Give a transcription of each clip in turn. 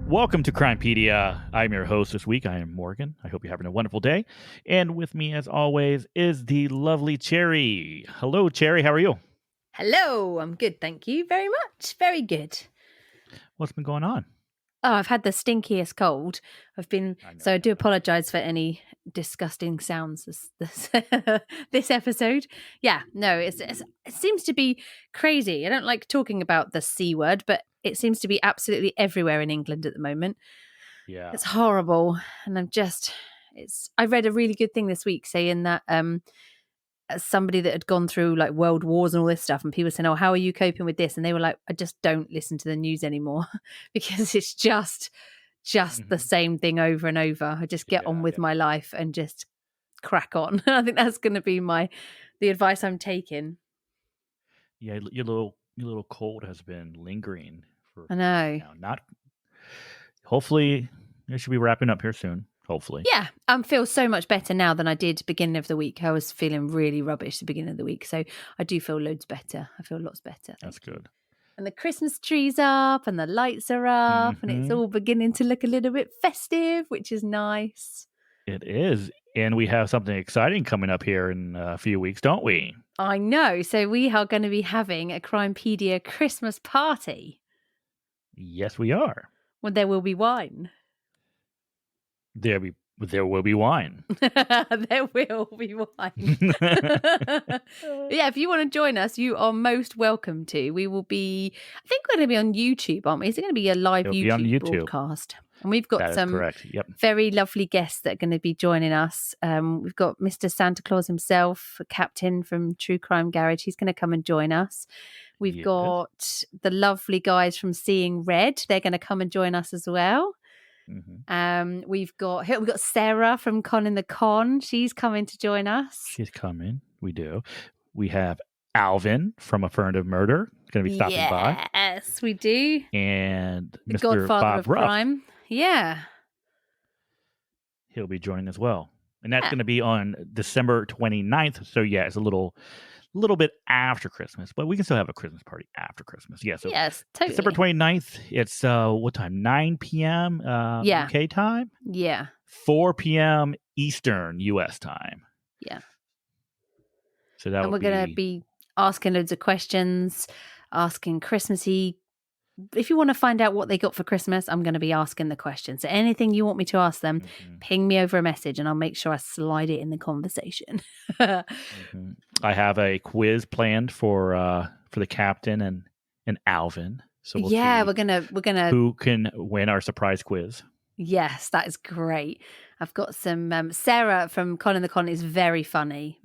Welcome to Crimepedia. I'm your host this week. I am Morgan. I hope you're having a wonderful day. And with me, as always, is the lovely Cherry. Hello, Cherry. How are you? Hello. I'm good, thank you very much. Very good. What's been going on? Oh, I've had the stinkiest cold. I do apologize for any disgusting sounds this episode. Yeah, no, it seems to be crazy. I don't like talking about the C word, but it seems to be absolutely everywhere in England at the moment. Yeah. It's horrible. And I read a really good thing this week saying that as somebody that had gone through like world wars and all this stuff, and people saying, "Oh, how are you coping with this?" And they were like, "I just don't listen to the news anymore because it's just the same thing over and over. I just get on with my life and just crack on." I think that's going to be the advice I'm taking. Yeah, your little cold has been lingering for. I know. Hopefully, it should be wrapping up here soon. Hopefully. Yeah, I feel so much better now than I did beginning of the week. I was feeling really rubbish at the beginning of the week. So I do feel loads better. I feel lots better. That's good. And the Christmas tree's up and the lights are up and it's all beginning to look a little bit festive, which is nice. It is. And we have something exciting coming up here in a few weeks, don't we? I know. So we are going to be having a Crimepedia Christmas party. Yes, we are. Well, there will be wine. There will be wine. There will be wine. Yeah, if you want to join us, you are most welcome to. We will be, I think we're going to be on YouTube, aren't we? Is it going to be a live YouTube broadcast? And we've got some very lovely guests that are going to be joining us. We've got Mr. Santa Claus himself, Captain from True Crime Garage. He's going to come and join us. We've got the lovely guys from Seeing Red. They're going to come and join us as well. Mm-hmm. We've got Sarah from Con in the Con. She's coming to join us. She's coming. We do. We have Alvin from Affirmative Murder going to be stopping by. Yes, we do. And the Mr. Godfather Bob of Ruff. Crime. Yeah. He'll be joining as well. And that's going to be on December 29th. So yeah, it's a little bit after Christmas, but we can still have a Christmas party after Christmas. Yeah, so yes, totally. December 29th, it's what time? 9 p.m. UK time? Yeah. 4 p.m. Eastern US time. Yeah. So that we're going to be asking loads of questions, asking Christmassy. If you want to find out what they got for Christmas, I'm going to be asking the questions. So anything you want me to ask them, ping me over a message and I'll make sure I slide it in the conversation. I have a quiz planned for the captain and Alvin. So we'll see we're gonna who can win our surprise quiz. Yes, that is great. I've got some Sarah from Con in the Con is very funny.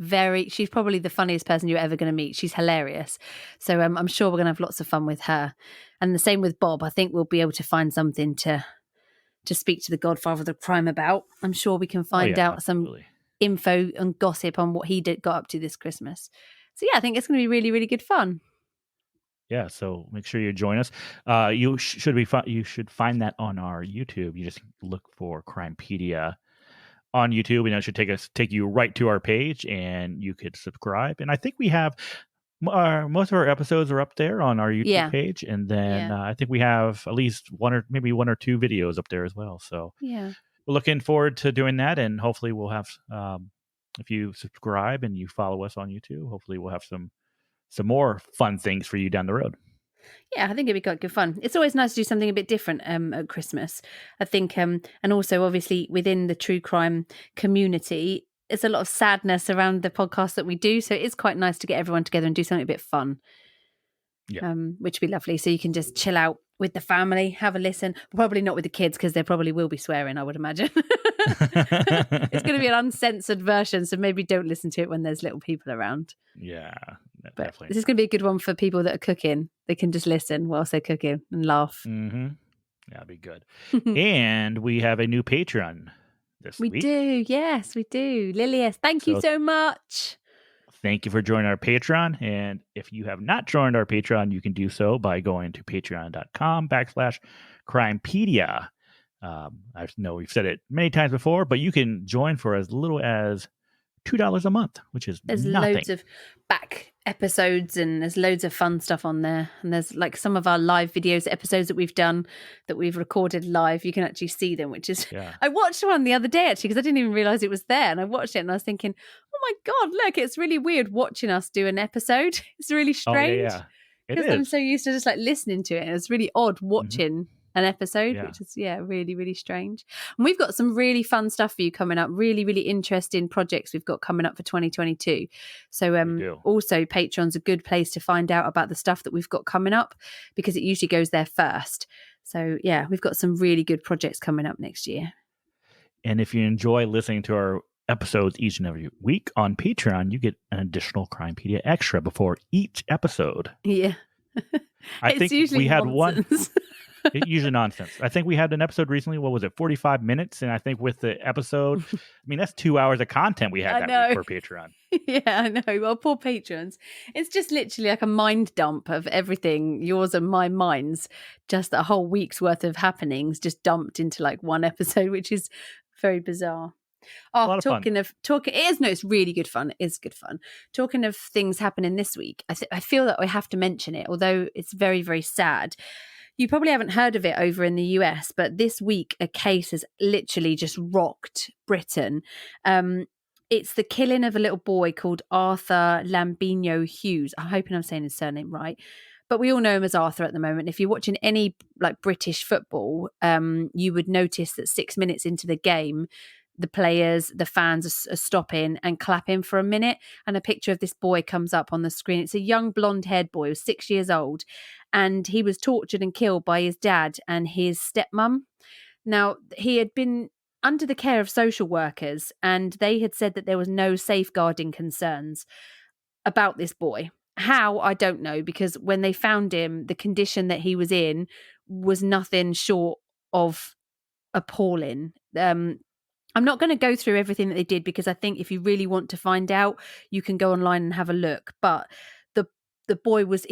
She's probably the funniest person you're ever going to meet. She's hilarious. So I'm sure we're going to have lots of fun with her. And the same with Bob. I think we'll be able to find something to speak to the Godfather of the Crime about. I'm sure we can find out some info and gossip on what he got up to this Christmas. So yeah, I think it's going to be really, really good fun. Yeah, so make sure you join us. You should find that on our YouTube. You just look for Crimepedia on YouTube, and that should take you right to our page, and you could subscribe. And I think we have most of our episodes are up there on our YouTube page, and then I think we have at least one or two videos up there as well. So we're looking forward to doing that, and hopefully we'll have if you subscribe and you follow us on YouTube, hopefully we'll have some more fun things for you down the road. Yeah, I think it'd be quite good fun. It's always nice to do something a bit different at Christmas, I think. And also, obviously, within the true crime community, there's a lot of sadness around the podcast that we do. So it's quite nice to get everyone together and do something a bit fun, which would be lovely. So you can just chill out with the family, have a listen. Probably not with the kids because they probably will be swearing, I would imagine. It's going to be an uncensored version, so maybe don't listen to it when there's little people around. Yeah, but definitely. This is going to be a good one for people that are cooking. They can just listen whilst they're cooking and laugh. Mm-hmm. That'd be good. And we have a new Patreon this week. We do. Yes, we do. Lilius, thank you so much. Thank you for joining our Patreon. And if you have not joined our Patreon, you can do so by going to patreon.com/Crimepedia. I know we've said it many times before, but you can join for as little as $2 a month, which is There's nothing. loads of back episodes, and there's loads of fun stuff on there, and there's like some of our live videos, episodes that we've done, that we've recorded live. You can actually see them, which is I watched one the other day actually, because I didn't even realize it was there, and I watched it and I was thinking, oh my god, look, it's really weird watching us do an episode. It's really strange because I'm so used to just like listening to it, and it's really odd watching an episode, which is really, really strange. And we've got some really fun stuff for you coming up, really, really interesting projects we've got coming up for 2022. So also Patreon's a good place to find out about the stuff that we've got coming up, because it usually goes there first. So yeah, we've got some really good projects coming up next year. And if you enjoy listening to our episodes each and every week on Patreon, you get an additional Crimepedia extra before each episode. Yeah. I think we had one. Usually nonsense. I think we had an episode recently. What was it? 45 minutes. And I think with the episode, I mean, that's 2 hours of content we had that week for Patreon. Yeah, I know. Well, poor patrons. It's just literally like a mind dump of everything, yours and my minds. Just a whole week's worth of happenings just dumped into like one episode, which is very bizarre. Oh, talking, it's really good fun. It is good fun. Talking of things happening this week, I feel that I have to mention it, although it's very, very sad. You probably haven't heard of it over in the US, but this week a case has literally just rocked Britain. It's the killing of a little boy called Arthur Lambino Hughes. I'm hoping I'm saying his surname right, but we all know him as Arthur at the moment. If you're watching any like British football, you would notice that 6 minutes into the game, the players, the fans are stopping and clapping for a minute, and a picture of this boy comes up on the screen. It's a young blonde-haired boy, he was 6 years old, and he was tortured and killed by his dad and his stepmom. Now, he had been under the care of social workers, and they had said that there was no safeguarding concerns about this boy. How, I don't know, because when they found him, the condition that he was in was nothing short of appalling. I'm not going to go through everything that they did, because I think if you really want to find out, you can go online and have a look. But the boy was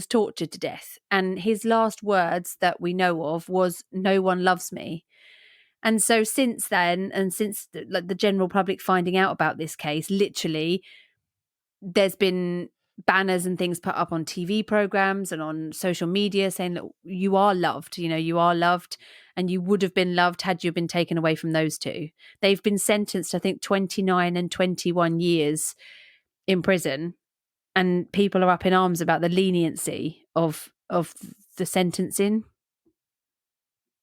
tortured to death, and his last words that we know of was, "No one loves me." And so since then, and since the general public finding out about this case, literally there's been banners and things put up on TV programs and on social media saying that you are loved, you are loved, and you would have been loved had you been taken away from those two. They've been sentenced, I think, 29 and 21 years in prison, and people are up in arms about the leniency of the sentencing.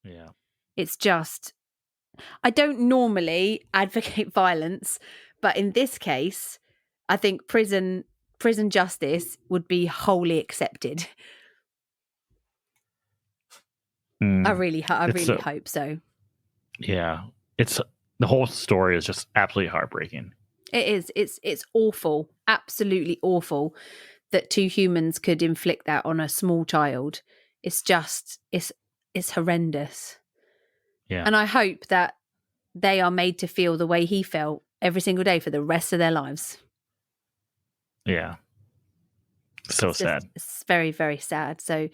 Yeah. It's just, I don't normally advocate violence, but in this case, I think prison justice would be wholly accepted. I really hope so. Yeah, the whole story is just absolutely heartbreaking. It is. It's awful, absolutely awful that two humans could inflict that on a small child. It's just, it's horrendous. Yeah. And I hope that they are made to feel the way he felt every single day for the rest of their lives. Yeah. So sad. It's very, very sad. So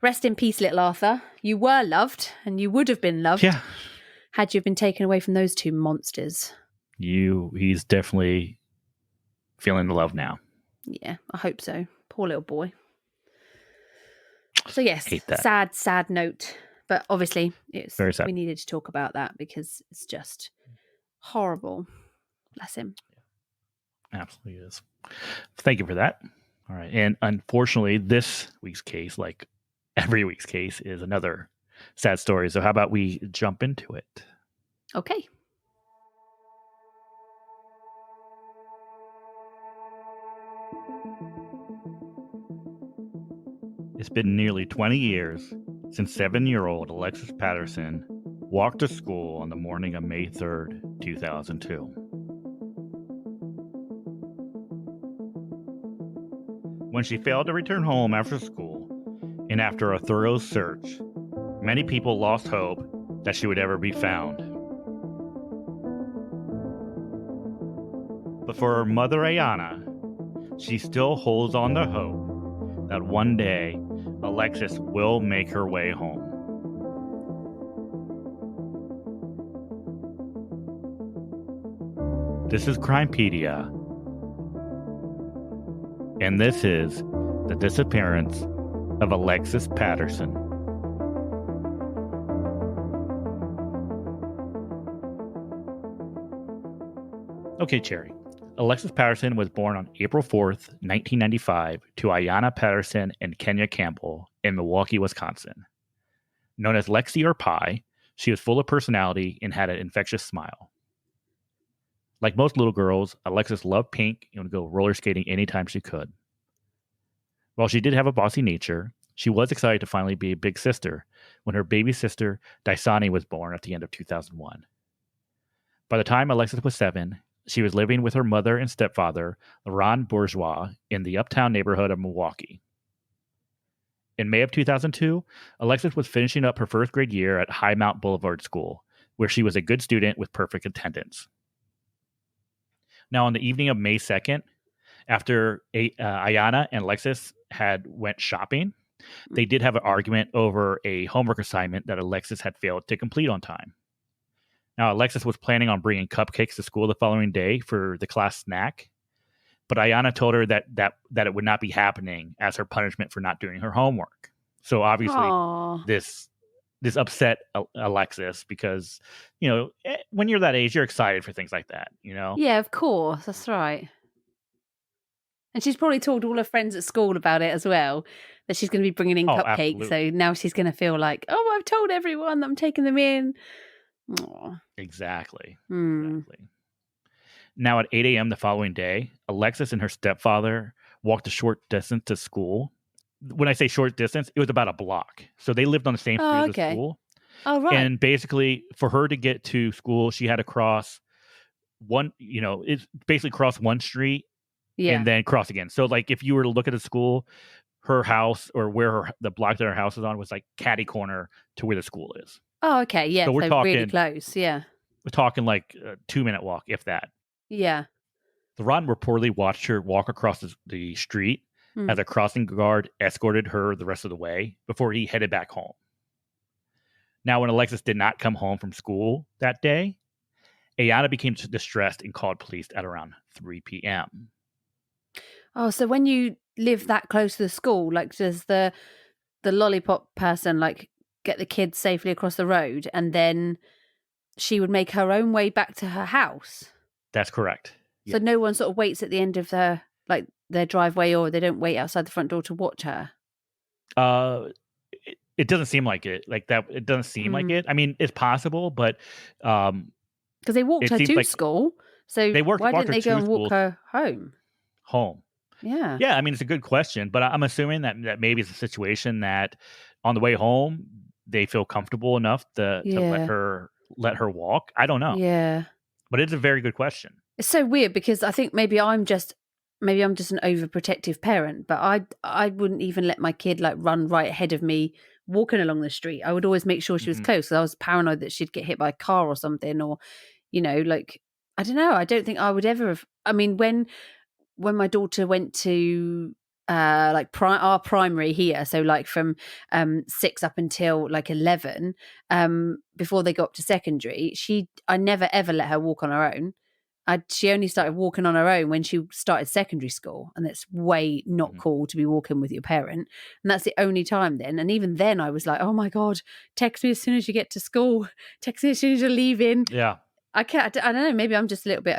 rest in peace, little Arthur. You were loved, and you would have been loved had you been taken away from those two monsters. He's definitely feeling the love now. Yeah, I hope so. Poor little boy. So yes, sad note. But obviously it's very sad. We needed to talk about that because it's just horrible. Bless him. Absolutely is. Thank you for that. All right. And unfortunately, this week's case, like every week's case, is another sad story. So how about we jump into it? Okay. It's been nearly 20 years since 7-year-old Alexis Patterson walked to school on the morning of May 3rd, 2002. When she failed to return home after school, and after a thorough search, many people lost hope that she would ever be found. But for her mother, Ayanna, she still holds on to hope that one day Alexis will make her way home. This is Crimepedia. and this is The Disappearance of Alexis Patterson. Okay, Cherry. Alexis Patterson was born on April 4th, 1995, to Ayanna Patterson and Kenya Campbell in Milwaukee, Wisconsin. Known as Lexi or Pie, she was full of personality and had an infectious smile. Like most little girls, Alexis loved pink and would go roller skating anytime she could. While she did have a bossy nature, she was excited to finally be a big sister when her baby sister, Daisani, was born at the end of 2001. By the time Alexis was 7, she was living with her mother and stepfather, Laurent Bourgeois, in the uptown neighborhood of Milwaukee. In May of 2002, Alexis was finishing up her first grade year at High Mount Boulevard School, where she was a good student with perfect attendance. Now, on the evening of May 2nd, after Ayanna and Alexis had went shopping, they did have an argument over a homework assignment that Alexis had failed to complete on time. Now, Alexis was planning on bringing cupcakes to school the following day for the class snack, but Ayanna told her that it would not be happening as her punishment for not doing her homework. So obviously, this upset Alexis because, when you're that age, you're excited for things like that, Yeah, of course. That's right. And she's probably told all her friends at school about it as well, that she's going to be bringing in cupcakes. Absolutely. So now she's going to feel like, oh, I've told everyone that I'm taking them in. Aww. Exactly. Now at 8 a.m. the following day, Alexis and her stepfather walked a short distance to school. When I say short distance, it was about a block. So they lived on the same street as the school. Oh, right. And basically, for her to get to school, she had to cross it's basically cross one street and then cross again. So like if you were to look at the school, her house or where the block that her house is on was like catty corner to where the school is. Oh, okay. Yeah. So we're talking really close. Yeah. We're talking like a 2-minute walk, if that. Yeah. The Ron reportedly watched her walk across the street as a crossing guard escorted her the rest of the way before he headed back home. Now, when Alexis did not come home from school that day, Ayanna became distressed and called police at around 3 p.m. Oh, so when you live that close to the school, like does the lollipop person like get the kids safely across the road and then she would make her own way back to her house? That's correct. So no one sort of waits at the end of their driveway, or they don't wait outside the front door to watch her? It doesn't seem like it. Like that, it doesn't seem like it. I mean, it's possible, but because they walked her to school, so why didn't they go and walk her home? Yeah. I mean, it's a good question, but I'm assuming that maybe it's a situation that on the way home they feel comfortable enough to let her walk. I don't know. Yeah, but it's a very good question. It's so weird because I think maybe I'm just an overprotective parent, but I wouldn't even let my kid like run right ahead of me walking along the street. I would always make sure she was close because I was paranoid that she'd get hit by a car or something, or like I don't know. I don't think I would ever have. I mean, when my daughter went to our primary here, so like from 6 up until like 11, before they got up to secondary, I never ever let her walk on her own. She only started walking on her own when she started secondary school, and it's way not cool to be walking with your parent. And that's the only time then. And even then I was like, oh my God, text me as soon as you get to school. Text me as soon as you're leaving. Yeah. I don't know. Maybe I'm just a little bit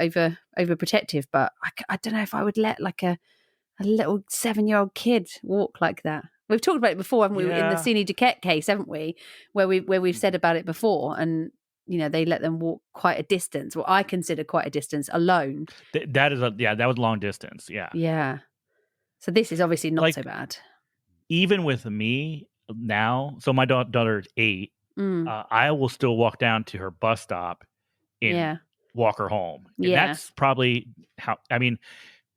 overprotective, but I don't know if I would let like a little 7-year-old kid walk like that. We've talked about it before, haven't we? In the Sidney Duquette case, haven't we? Where we've said about it before, and they let them walk quite a distance, what I consider quite a distance, alone. That was long distance. Yeah. Yeah. So this is obviously not so bad. Even with me now, so my daughter is 8. I will still walk down to her bus stop and walk her home. And that's probably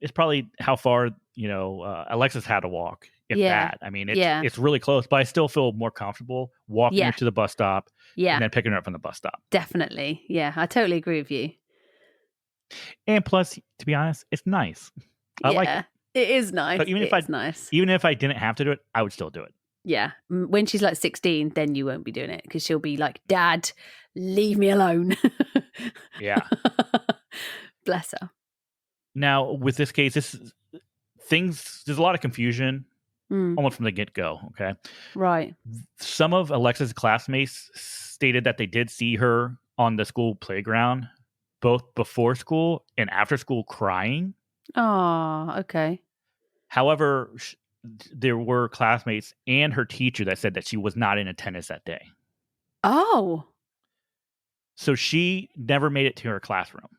it's probably how far, Alexis had to walk, if that. I mean, it's really close, but I still feel more comfortable walking her to the bus stop and then picking her up from the bus stop. Definitely. Yeah, I totally agree with you. And plus, to be honest, it's nice. I like it. It is nice. So even if I didn't have to do it, I would still do it. Yeah. When she's like 16, then you won't be doing it because she'll be like, Dad, leave me alone. Yeah. Bless her. Now, with this case, there's a lot of confusion almost from the get-go, okay? Right. Some of Alexis' classmates stated that they did see her on the school playground, both before school and after school, crying. Oh, okay. However, there were classmates and her teacher that said that she was not in attendance that day. Oh. So she never made it to her classroom.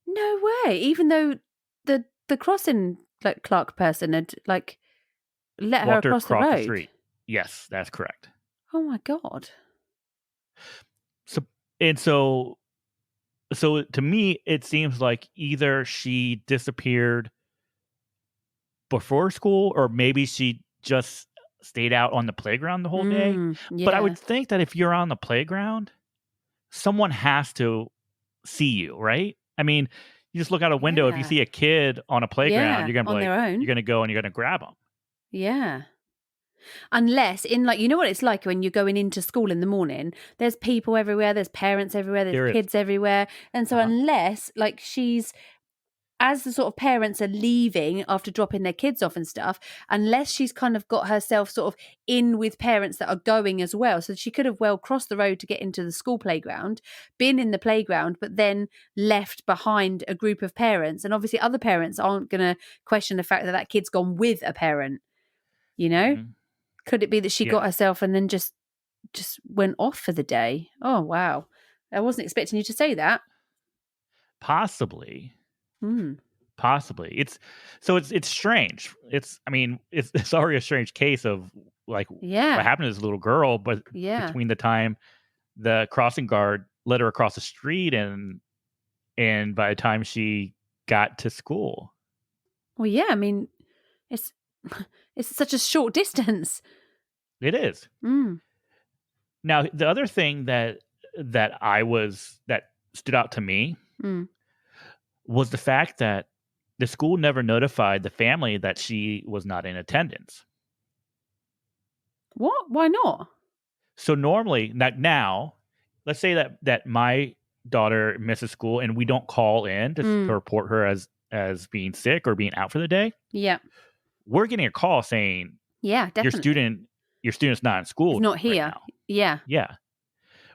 No way. Even though the crossing clerk person had let her Walked her across the across the road. street. Yes, that's correct. Oh my God. So to me, it seems like either she disappeared before school or maybe she just stayed out on the playground the whole day. But I Yeah. would think that if you're on the playground, someone has to see you, right? I mean, you just look out a window. If you Yeah. see a kid on a playground, Yeah. you're gonna be On like, their you're own. gonna go and you're gonna grab them. Yeah. Unless in you know what it's like when you're going into school in the morning, there's people everywhere, there's parents everywhere, there's There is. kids everywhere. And so unless she's as the sort of parents are leaving after dropping their kids off and stuff, unless she's kind of got herself sort of in with parents that are going as well. So she could have well crossed the road to get into the school playground, been in the playground, but then left behind a group of parents. And obviously other parents aren't going to question the fact that that kid's gone with a parent, you know? Mm-hmm. Could it be that she Yeah. got herself and then just went off for the day? Oh, wow. I wasn't expecting you to say that. Possibly. Hmm. Possibly. It's strange. It's already a strange case of what Yeah. happened to this little girl, but Yeah. between the time the crossing guard let her across the street and by the time she got to school. Well, yeah, I mean, it's it's such a short distance. It is. Mm. Now, the other thing that stood out to me was the fact that the school never notified the family that she was not in attendance. What? Why not? So normally, now, let's say that my daughter misses school and we don't call in to report her as being sick or being out for the day. Yeah. We're getting a call saying, Yeah, definitely. your student's not in It's school not right here. now. Yeah. Yeah.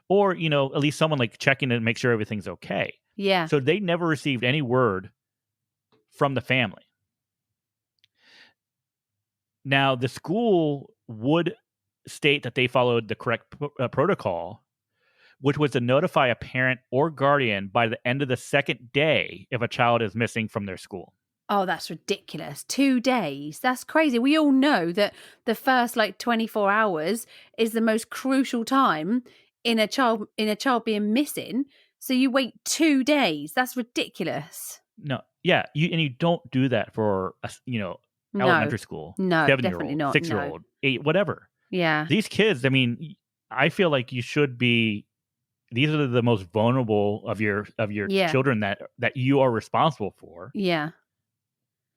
Or, at least someone checking to make sure everything's okay. Yeah. So they never received any word from the family. Now, the school would state that they followed the correct protocol, which was to notify a parent or guardian by the end of the second day if a child is missing from their school. Oh, that's ridiculous. 2 days. That's crazy. We all know that the first 24 hours is the most crucial time in a child being missing. So you wait 2 days. That's ridiculous. No. Yeah, you don't do that for No. elementary school, No, definitely 7-year-old, not. 6-year-old, 8, whatever. Yeah. These kids, I feel like you should be. These are the most vulnerable of your Yeah. children that you are responsible for. Yeah.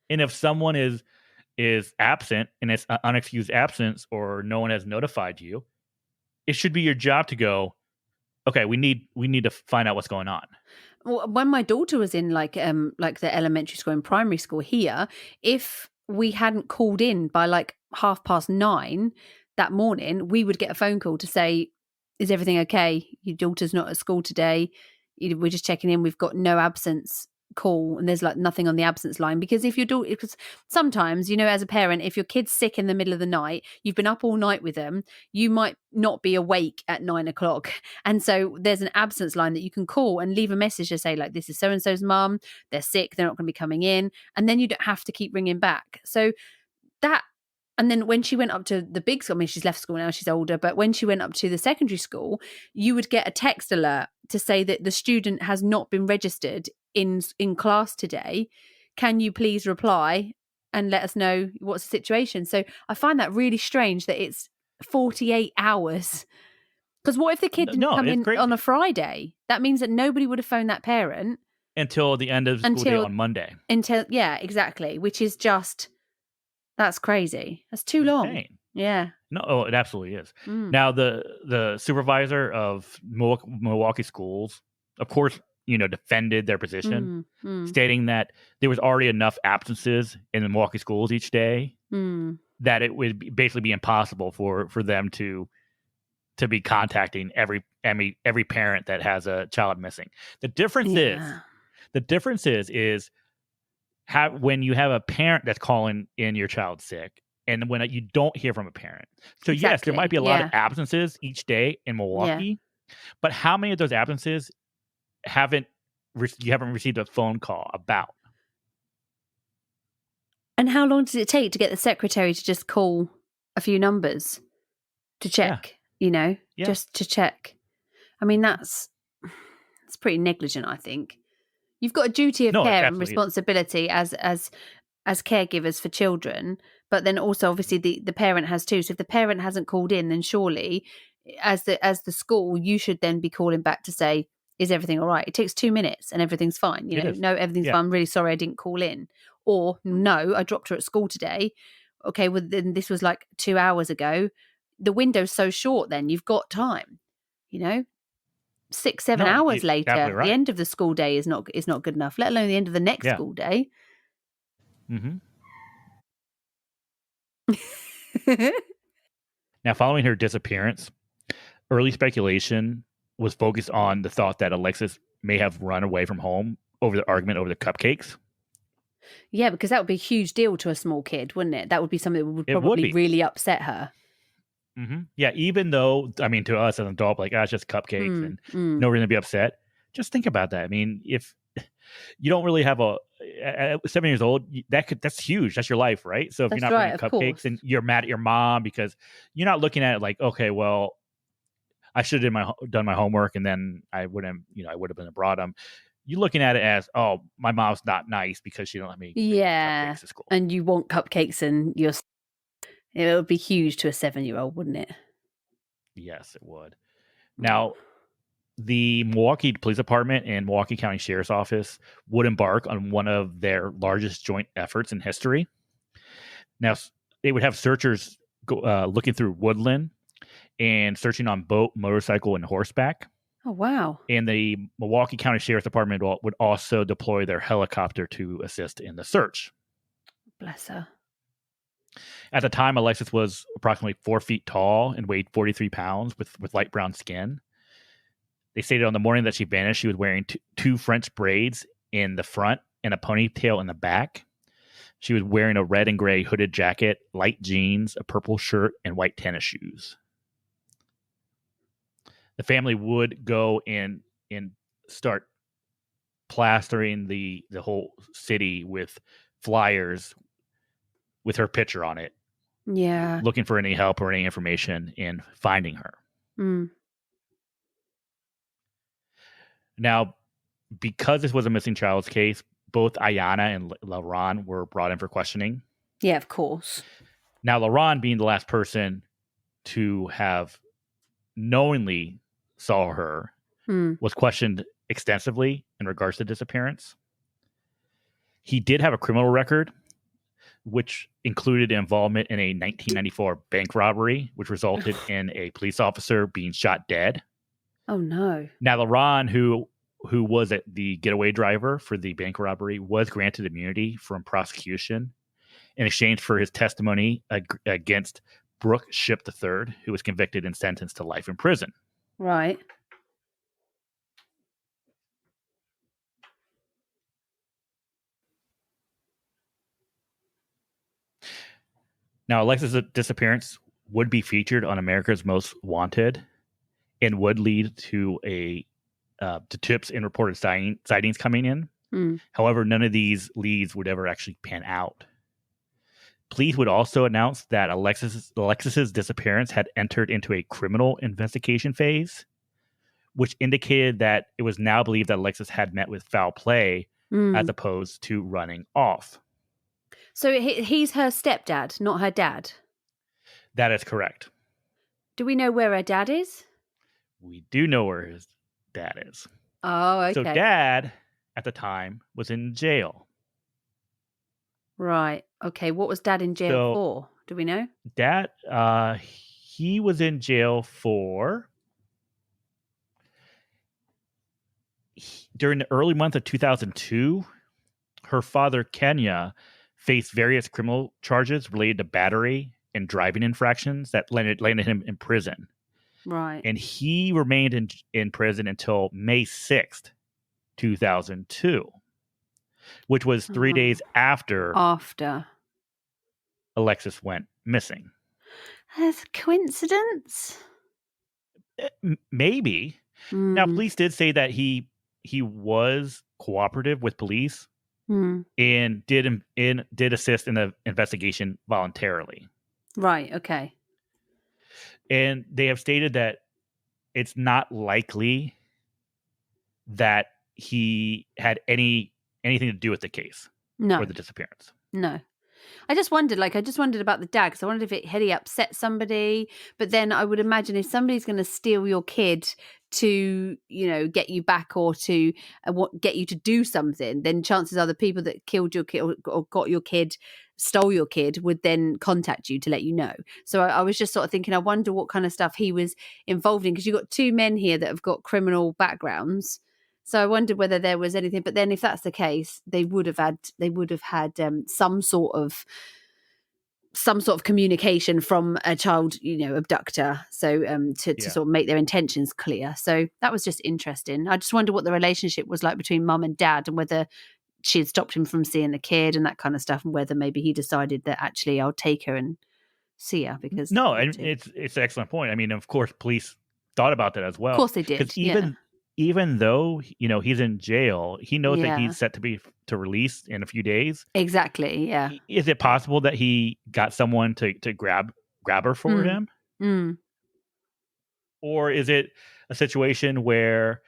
And if someone is absent and it's an unexcused absence or no one has notified you, it should be your job to go, okay, we need to find out what's going on. Well, when my daughter was in the elementary school and primary school here, if we hadn't called in by 9:30 that morning, we would get a phone call to say, "Is everything okay? Your daughter's not at school today. We're just checking in. We've got no absence call," and there's nothing on the absence line. Because if your daughter, because sometimes, as a parent, if your kid's sick in the middle of the night, you've been up all night with them, you might not be awake at 9:00. And so there's an absence line that you can call and leave a message to say, this is so-and-so's mum, they're sick, they're not going to be coming in. And then you don't have to keep ringing back. So that, and then when she went up to the big school, she's left school now, she's older, but when she went up to the secondary school, you would get a text alert to say that the student has not been registered in class today. Can you please reply and let us know what's the situation? So I find that really strange that it's 48 hours. Because what if the kid didn't come in on a Friday? That means that nobody would have phoned that parent until the end of the school day on Monday. Yeah, exactly. Which is just, that's crazy. That's too long. Yeah. No, it absolutely is. Now, the supervisor of Milwaukee schools, of course, defended their position, stating that there was already enough absences in the Milwaukee schools each day that it would basically be impossible for them to be contacting every parent that has a child missing. The difference is when you have a parent that's calling in your child sick, and when you don't hear from a parent. So yes, there might be a lot of absences each day in Milwaukee, but how many of those absences you haven't received a phone call about? And how long does it take to get the secretary to just call a few numbers to check, just to check? I mean, that's pretty negligent, I think. You've got a duty of care and responsibility as caregivers for children, but then also obviously the parent has too. So if the parent hasn't called in, then surely as the school, you should then be calling back to say, is everything all right? It takes 2 minutes and everything's fine. No, everything's fine. I'm really sorry I didn't call in. Or no, I dropped her at school today. Okay, well then this was like 2 hours ago. The window's so short then you've got time, 6, 7 hours later, the end of the school day is not good enough, let alone the end of the next school day. Now, following her disappearance, early speculation was focused on the thought that Alexis may have run away from home over the argument over the cupcakes. Yeah, because that would be a huge deal to a small kid, wouldn't it? That would be something that would probably really upset her. Yeah, even though, I mean, to us as an adult, like, it's just cupcakes and no reason to be upset. Just think about that. I mean, if you don't really have at 7 years old, that's huge. That's your life, right? So if you're not bringing cupcakes and you're mad at your mom because you're not looking at it like, okay, well, I should have done my homework and then I would have been brought them. You're looking at it as, oh, my mom's not nice because she don't let me bring cupcakes to school. And you want cupcakes and it would be huge to a 7-year-old, wouldn't it? Yes, it would. Now, the Milwaukee Police Department and Milwaukee County Sheriff's Office would embark on one of their largest joint efforts in history. Now, they would have searchers looking through woodland and searching on boat, motorcycle, and horseback. Oh, wow. And the Milwaukee County Sheriff's Department would also deploy their helicopter to assist in the search. Bless her. At the time, Alexis was approximately 4 feet tall and weighed 43 pounds with light brown skin. They stated on the morning that she vanished, she was wearing two French braids in the front and a ponytail in the back. She was wearing a red and gray hooded jacket, light jeans, a purple shirt, and white tennis shoes. The family would go and start plastering the whole city with flyers with her picture on it. Yeah. Looking for any help or any information in finding her. Now, because this was a missing child's case, both Ayanna and LaRon were brought in for questioning. Yeah, of course. Now, LaRon, being the last person to have knowingly saw her, was questioned extensively in regards to disappearance. He did have a criminal record, which included involvement in a 1994 bank robbery, which resulted in a police officer being shot dead. Oh, no. Now, LaRon, who was the getaway driver for the bank robbery, was granted immunity from prosecution in exchange for his testimony against Brooke Shipp III, who was convicted and sentenced to life in prison. Right. Now, Alexis' disappearance would be featured on America's Most Wanted and would lead to to tips and reported sightings coming in. However, none of these leads would ever actually pan out. Police would also announce that Alexis's disappearance had entered into a criminal investigation phase, which indicated that it was now believed that Alexis had met with foul play as opposed to running off. So he's her stepdad, not her dad? That is correct. Do we know where her dad is? We do know where his dad is. Oh, okay. So dad, at the time, was in jail. Right. Okay. What was dad in jail for? Do we know? Dad, he was in jail for... during the early month of 2002, her father, Kenya, faced various criminal charges related to battery and driving infractions that landed him in prison. Right. And he remained in prison until May 6th, 2002, which was 3 days after Alexis went missing. That's a coincidence? Maybe. Now, police did say that he was cooperative with police and did assist in the investigation voluntarily. Right. Okay. And they have stated that it's not likely that he had anything to do with the case or the disappearance. No. I just wondered about the dad, because I wondered if had he upset somebody. But then I would imagine if somebody's going to steal your kid to, get you back or to get you to do something, then chances are the people that killed your kid or got your kid, stole your kid, would then contact you to let you know. So I was just sort of thinking, I wonder what kind of stuff he was involved in, because you've got two men here that have got criminal backgrounds. So I wondered whether there was anything, but then if that's the case, they would have had some sort of communication from a child, abductor. So to sort of make their intentions clear. So that was just interesting. I just wonder what the relationship was like between mum and dad, and whether she had stopped him from seeing the kid and that kind of stuff, and whether maybe he decided that actually I'll take her and see her because no, and it's an excellent point. I mean, of course, police thought about that as well. Of course they did. Because even though he's in jail, he knows that he's set to release in a few days. Exactly. Yeah. Is it possible that he got someone to grab her for him? Or is it a situation where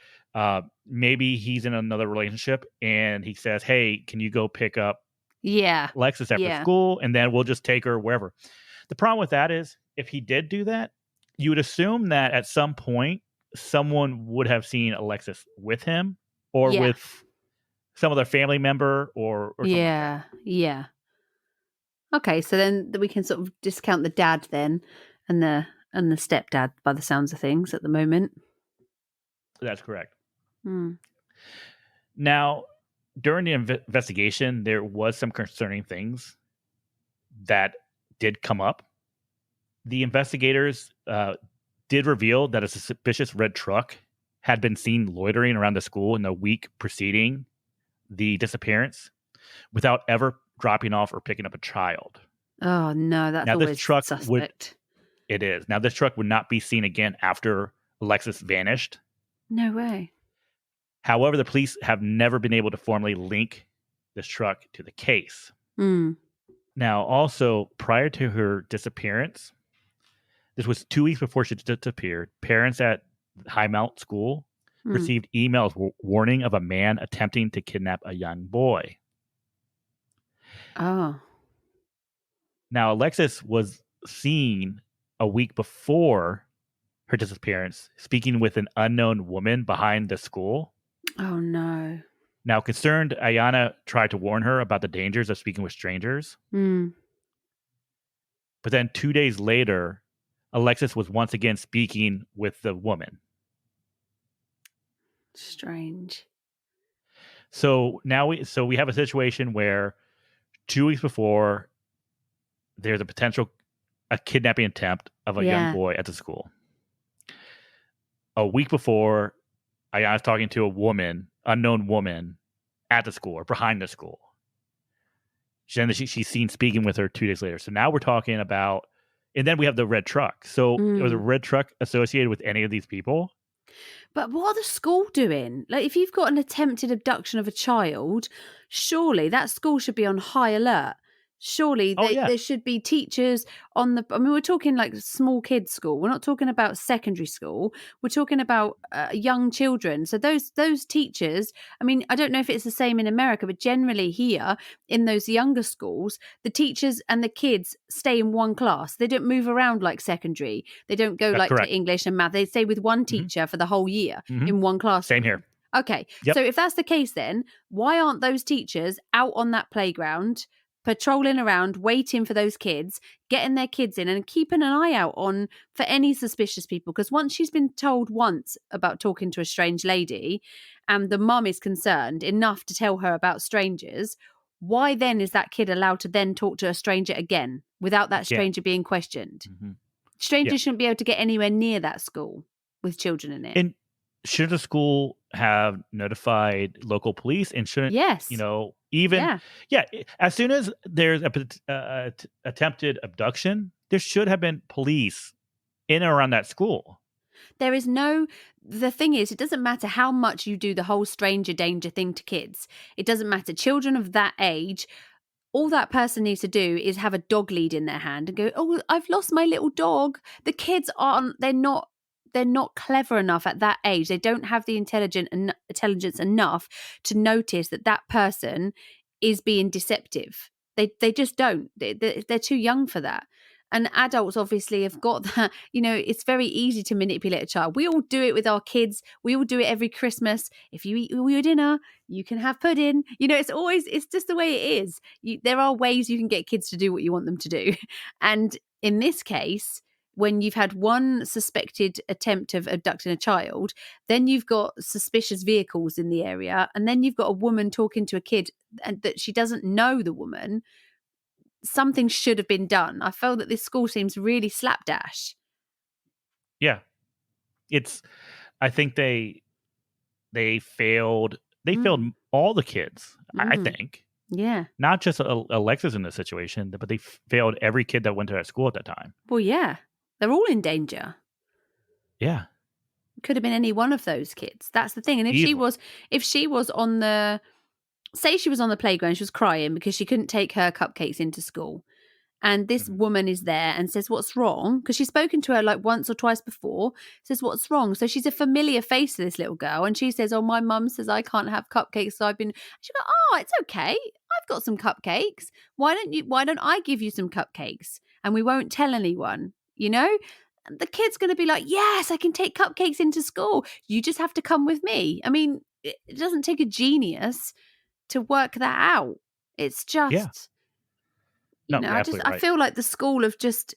maybe he's in another relationship and he says, "Hey, can you go pick up Alexis after school, and then we'll just take her wherever." The problem with that is, if he did do that, you would assume that at some point someone would have seen Alexis with him or with some other family member or something like that. Yeah. Okay, so then we can sort of discount the dad then and the stepdad by the sounds of things at the moment. That's correct. Now, during the investigation, there was some concerning things that did come up. The investigators did reveal that a suspicious red truck had been seen loitering around the school in the week preceding the disappearance without ever dropping off or picking up a child. Oh, no, that's now, always this truck suspect. It is. Now, this truck would not be seen again after Alexis vanished. No way. However, the police have never been able to formally link this truck to the case. Now, also, prior to her disappearance, this was 2 weeks before she disappeared, parents at Highmount School received emails warning of a man attempting to kidnap a young boy. Oh. Now, Alexis was seen a week before her disappearance speaking with an unknown woman behind the school. Oh, no. Now, concerned, Ayanna tried to warn her about the dangers of speaking with strangers. But then 2 days later, Alexis was once again speaking with the woman. Strange. So now we have a situation where 2 weeks before, there's a kidnapping attempt of a young boy at the school. A week before, Ayanna's talking to a unknown woman at the school or behind the school. She's seen speaking with her 2 days later. So now we're talking about, and then we have the red truck. So was the red truck associated with any of these people? But what are the school doing? Like, if you've got an attempted abduction of a child, surely that school should be on high alert. Surely there should be teachers on the... I mean, we're talking like small kids school. We're not talking about secondary school. We're talking about young children. So those teachers... I mean, I don't know if it's the same in America, but generally here in those younger schools, the teachers and the kids stay in one class. They don't move around like secondary. They don't go to English and math. They stay with one teacher for the whole year in one class. Same here. Okay. Yep. So if that's the case, then why aren't those teachers out on that playground patrolling around, waiting for those kids, getting their kids in, and keeping an eye out on for any suspicious people. Because once she's been told once about talking to a strange lady, and the mum is concerned enough to tell her about strangers, why then is that kid allowed to then talk to a stranger again without that stranger being questioned? Mm-hmm. Strangers shouldn't be able to get anywhere near that school with children in it. And should the school have notified local police, and shouldn't, yes, as soon as there's a attempted abduction, there should have been police in and around that school. There is the thing is, it doesn't matter how much you do the whole stranger danger thing to kids. It doesn't matter. Children of that age, all that person needs to do is have a dog lead in their hand and go, oh, I've lost my little dog. The kids they're not clever enough at that age. They don't have the intelligence enough to notice that person is being deceptive. They just don't. They're too young for that. And adults obviously have got that, it's very easy to manipulate a child. We all do it with our kids. We all do it every Christmas. If you eat your dinner, you can have pudding. It's just the way it is. There are ways you can get kids to do what you want them to do. And in this case, when you've had one suspected attempt of abducting a child, then you've got suspicious vehicles in the area, and then you've got a woman talking to a kid and that she doesn't know the woman. Something should have been done. I feel that this school seems really slapdash. Yeah. I think they failed. They failed all the kids, I think. Yeah. Not just Alexis in this situation, but they failed every kid that went to that school at that time. Well, yeah. They're all in danger. Yeah. Could have been any one of those kids. That's the thing. And if she was on the, say she was on the playground, she was crying because she couldn't take her cupcakes into school. And this woman is there and says, what's wrong? Because she's spoken to her like once or twice before, says, what's wrong? So she's a familiar face to this little girl. And she says, oh, my mum says I can't have cupcakes. So she goes, oh, it's okay. I've got some cupcakes. Why don't I give you some cupcakes? And we won't tell anyone, And the kid's going to be like, yes, I can take cupcakes into school. You just have to come with me. I mean, it doesn't take a genius to work that out. It's just... No, I feel like the school have just,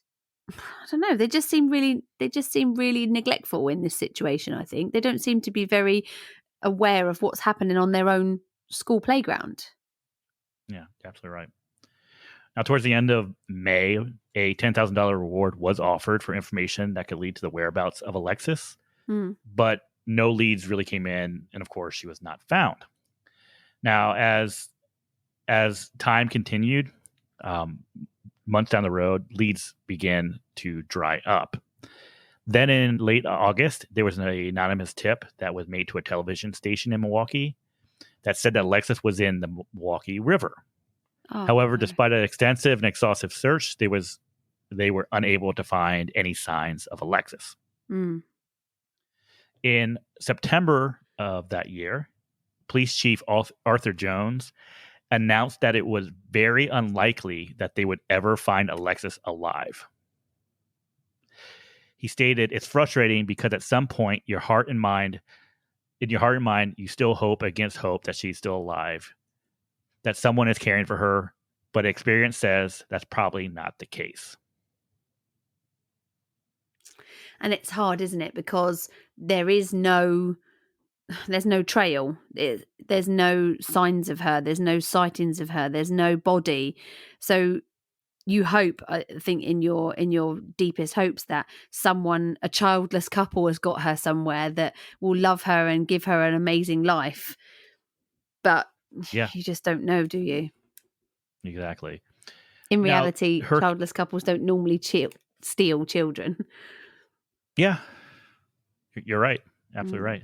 I don't know, they just seem really neglectful in this situation. I think they don't seem to be very aware of what's happening on their own school playground. Yeah, absolutely right. Now, towards the end of May, a $10,000 reward was offered for information that could lead to the whereabouts of Alexis, but no leads really came in, and of course, she was not found. Now, as time continued, months down the road, leads began to dry up. Then in late August, there was an anonymous tip that was made to a television station in Milwaukee that said that Alexis was in the Milwaukee River. Oh, however, despite an extensive and exhaustive search, they were unable to find any signs of Alexis. In September of that year, Police Chief Arthur Jones announced that it was very unlikely that they would ever find Alexis alive. He stated, it's frustrating because at some point in your heart and mind, you still hope against hope that she's still alive, that someone is caring for her, but experience says that's probably not the case. And it's hard, isn't it? Because there's no trail. There's no signs of her. There's no sightings of her. There's no body. So you hope, I think, in your deepest hopes that a childless couple has got her somewhere that will love her and give her an amazing life. But you just don't know, do you? Exactly. In reality, childless couples don't normally steal children. Yeah, you're right. Absolutely right.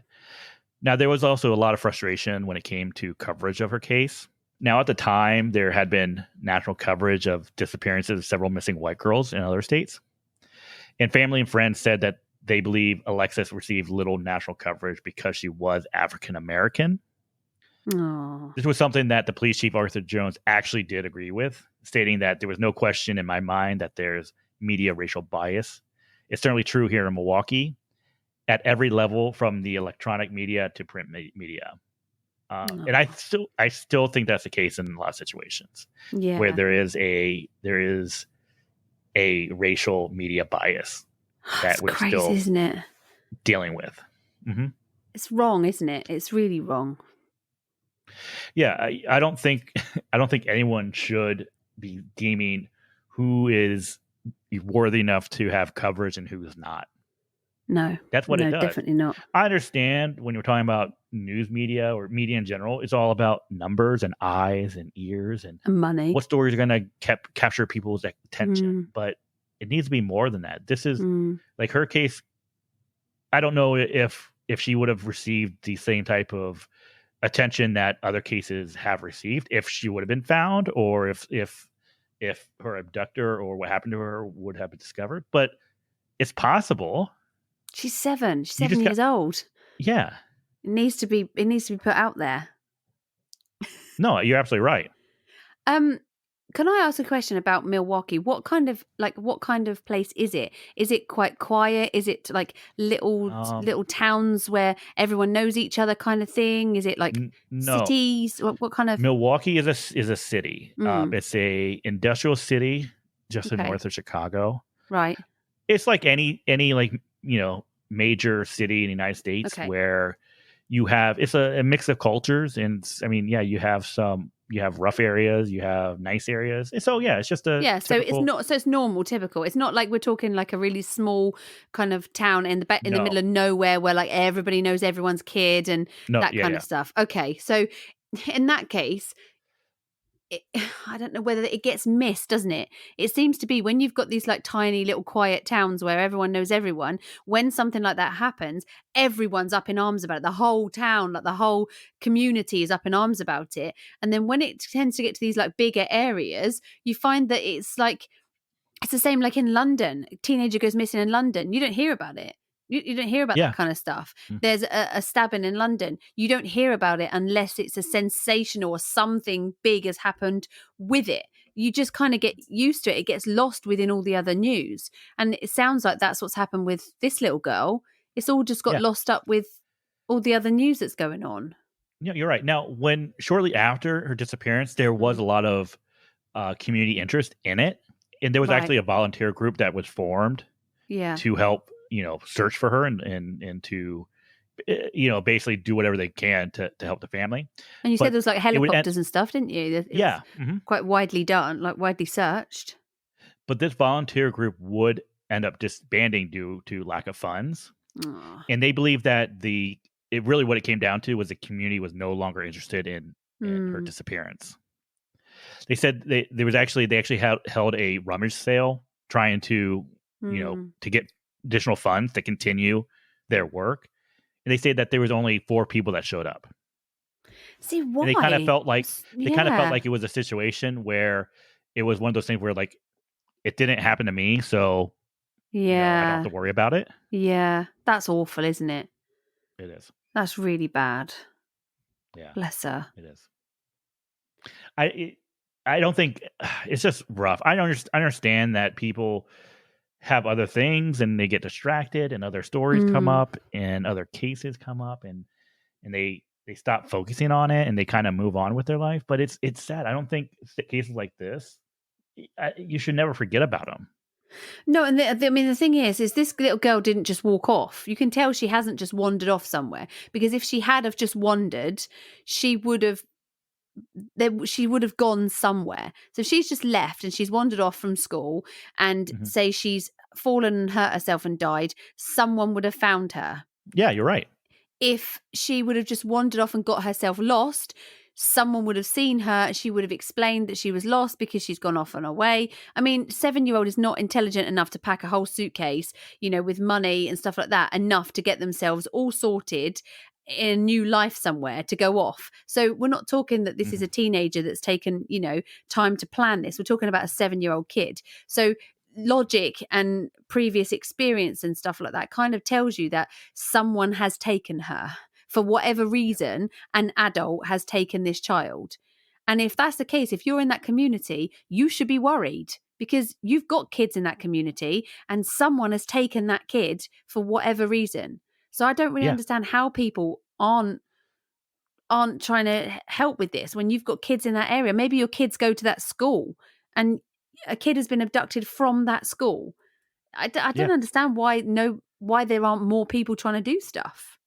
Now, there was also a lot of frustration when it came to coverage of her case. Now, at the time, there had been national coverage of disappearances of several missing white girls in other states. And family and friends said that they believe Alexis received little national coverage because she was African American. This was something that the police chief, Arthur Jones, actually did agree with, stating that there was no question in my mind that there's media racial bias. It's certainly true here in Milwaukee at every level, from the electronic media to print media. And I still think that's the case in a lot of situations where there is a racial media bias that It's we're crazy, still isn't it? dealing with. Mm-hmm. It's wrong, isn't it? It's really wrong. Yeah, I don't think I don't think anyone should be deeming who is worthy enough to have coverage and who is not. No, That's what it does. definitely not. I understand when you're talking about news media or media in general, it's all about numbers and eyes and ears and money. what stories are going to capture people's attention. But it needs to be more than that. This is like her case. I don't know if she would have received the same type of attention that other cases have received if she would have been found, or if her abductor or what happened to her would have been discovered. But it's possible. She's 7. She's 7 years old. Yeah. It needs to be put out there. No, you're absolutely right. Can I ask a question about Milwaukee? What kind of place is it? Is it quite quiet? Is it like little towns where everyone knows each other kind of thing? Is it like cities? What kind of? Milwaukee is a city. It's a industrial city just in north of Chicago. Right. It's like any like, major city in the United States where you have it's a mix of cultures, and I mean, yeah, you have rough areas, you have nice areas. And so it's just a typical... so it's normal, typical. It's not like we're talking like a really small kind of town in the middle of nowhere where like everybody knows everyone's kid and that kind of stuff. Okay, so in that case, I don't know whether it gets missed, doesn't it? It seems to be when you've got these like tiny little quiet towns where everyone knows everyone, when something like that happens, everyone's up in arms about it. The whole town, like the whole community is up in arms about it. And then when it tends to get to these like bigger areas, you find that it's the same like in London. A teenager goes missing in London. You don't hear about it. You don't hear about that kind of stuff. There's a stabbing in London. You don't hear about it unless it's a sensation or something big has happened with it. You just kind of get used to it. It gets lost within all the other news. And it sounds like that's what's happened with this little girl. It's all just got lost up with all the other news that's going on. Yeah, you're right. Now, shortly after her disappearance, there was a lot of community interest in it. And there was actually a volunteer group that was formed to help search for her and to basically do whatever they can to help the family. And you said there was like helicopters and stuff, didn't you? Quite widely done, like widely searched. But this volunteer group would end up disbanding due to lack of funds. And they believe that what it came down to was the community was no longer interested in her disappearance. They said they actually held a rummage sale trying to to get additional funds to continue their work. And they say that there was only 4 people that showed up. See, why? And they kind of felt like it was a situation where it was one of those things where like it didn't happen to me, so I don't have to worry about it. Yeah, that's awful, isn't it? It is. That's really bad. Yeah, bless her. It is. I don't think it's just rough. I understand that people have other things and they get distracted and other stories come up and other cases come up and they stop focusing on it and they kind of move on with their life. But it's sad. I don't think cases like this, you should never forget about them. No, and the thing is this little girl didn't just walk off. You can tell she hasn't just wandered off somewhere, because if she had have just wandered, she would have gone somewhere. So she's just left and she's wandered off from school and say she's fallen and hurt herself and died, someone would have found her. Yeah, you're right. If she would have just wandered off and got herself lost, someone would have seen her. She would have explained that she was lost because she's gone off on her way. I mean, 7-year-old is not intelligent enough to pack a whole suitcase, with money and stuff like that, enough to get themselves all sorted in a new life somewhere to go off. So we're not talking that this is a teenager that's taken, time to plan this. We're talking about a 7-year-old kid. So logic and previous experience and stuff like that kind of tells you that someone has taken her. For whatever reason, an adult has taken this child. And if that's the case, if you're in that community, you should be worried, because you've got kids in that community and someone has taken that kid for whatever reason. So I don't really understand how people aren't aren't trying to help with this when you've got kids in that area? Maybe your kids go to that school and a kid has been abducted from that school. I don't understand why there aren't more people trying to do stuff.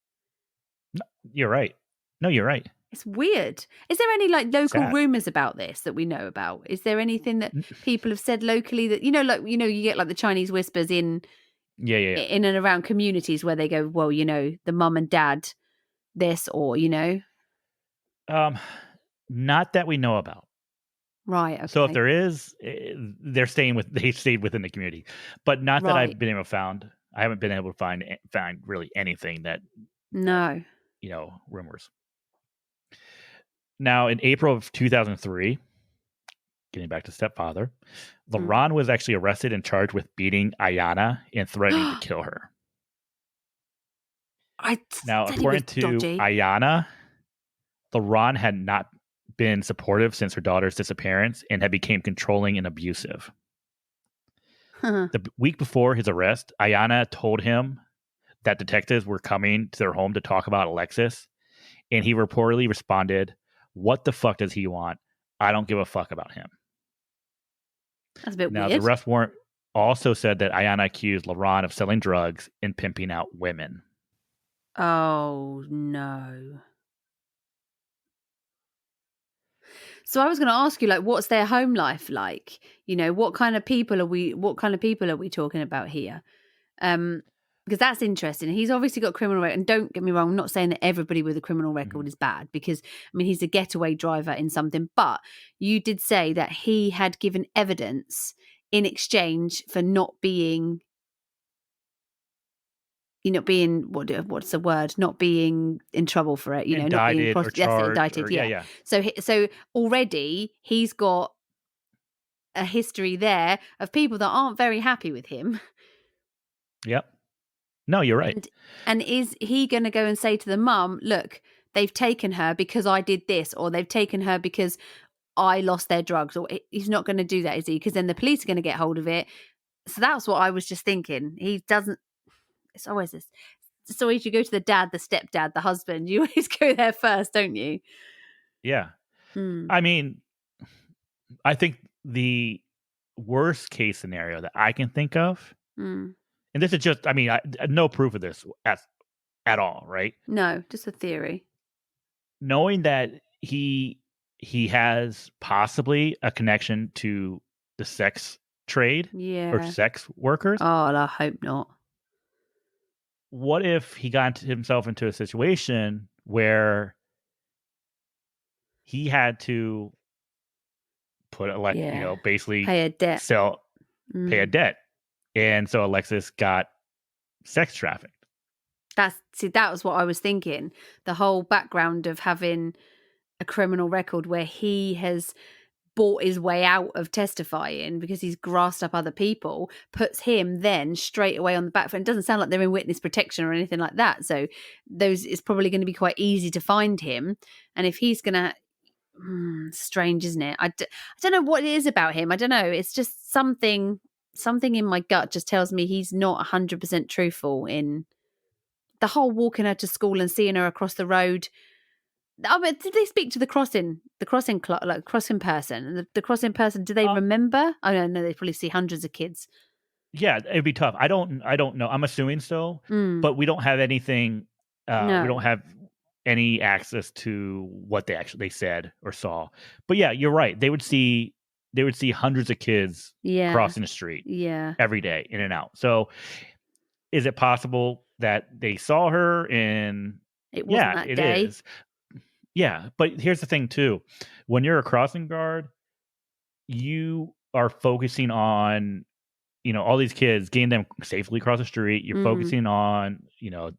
No, you're right. No, you're right. It's weird. Is there any like local Sad. rumors about this that we know about? Is there anything that people have said locally that, you get like the Chinese whispers in and around communities where they go, well, the mum and dad, this, or, Not that we know about. Right. Okay. So if there is, they stayed within the community, but not that I've been able to found. I haven't been able to find really anything that rumors. Now, in April of 2003, getting back to stepfather, LaRon was actually arrested and charged with beating Ayanna and threatening to kill her. Now, according to Ayanna, LaRon had not been supportive since her daughter's disappearance and had become controlling and abusive. The week before his arrest, Ayanna told him that detectives were coming to their home to talk about Alexis, and he reportedly responded, "What the fuck does he want? I don't give a fuck about him." That's a bit weird. The arrest warrant also said that Ayanna accused LaRon of selling drugs and pimping out women. Oh, no. So I was going to ask you, like, what's their home life like? What kind of people are we talking about here? Because that's interesting. He's obviously got a criminal record. And don't get me wrong, I'm not saying that everybody with a criminal record is bad, because, he's a getaway driver in something. But you did say that he had given evidence in exchange for not being what's the word? Not being in trouble for it, indicted not being or charged. Indicted, yeah. So already he's got a history there of people that aren't very happy with him. Yep. No, you're right. And is he going to go and say to the mum, look, they've taken her because I did this, or they've taken her because I lost their drugs? Or he's not going to do that, is he? Because then the police are going to get hold of it. So that's what I was just thinking. He doesn't. It's always this. So if you go to the dad, the stepdad, the husband, you always go there first, don't you? Yeah. I think the worst case scenario that I can think of, and this is just, no proof of this at all, right? No, just a theory. Knowing that he has possibly a connection to the sex trade or sex workers. Oh, I hope not. What if he got himself into a situation where he had to put basically pay a debt, pay a debt, and so Alexis got sex trafficked. That was what I was thinking. The whole background of having a criminal record where he has bought his way out of testifying because he's grassed up other people puts him then straight away on the back foot. It doesn't sound like they're in witness protection or anything like that. So it's probably going to be quite easy to find him. And if he's going to, strange, isn't it? I don't know what it is about him. I don't know. It's just something in my gut just tells me he's not 100% truthful in the whole walking her to school and seeing her across the road. Did they speak to the crossing person? And the crossing person, do they remember? I don't know. They probably see hundreds of kids. Yeah, it'd be tough. I don't know. I'm assuming so, but we don't have anything. No. We don't have any access to what they said or saw. But yeah, you're right. They would see hundreds of kids crossing the street every day, in and out. So is it possible that they saw her and it wasn't that day? Is. Yeah, but here's the thing too. When you're a crossing guard, you are focusing on, all these kids, getting them safely across the street. You're focusing on, you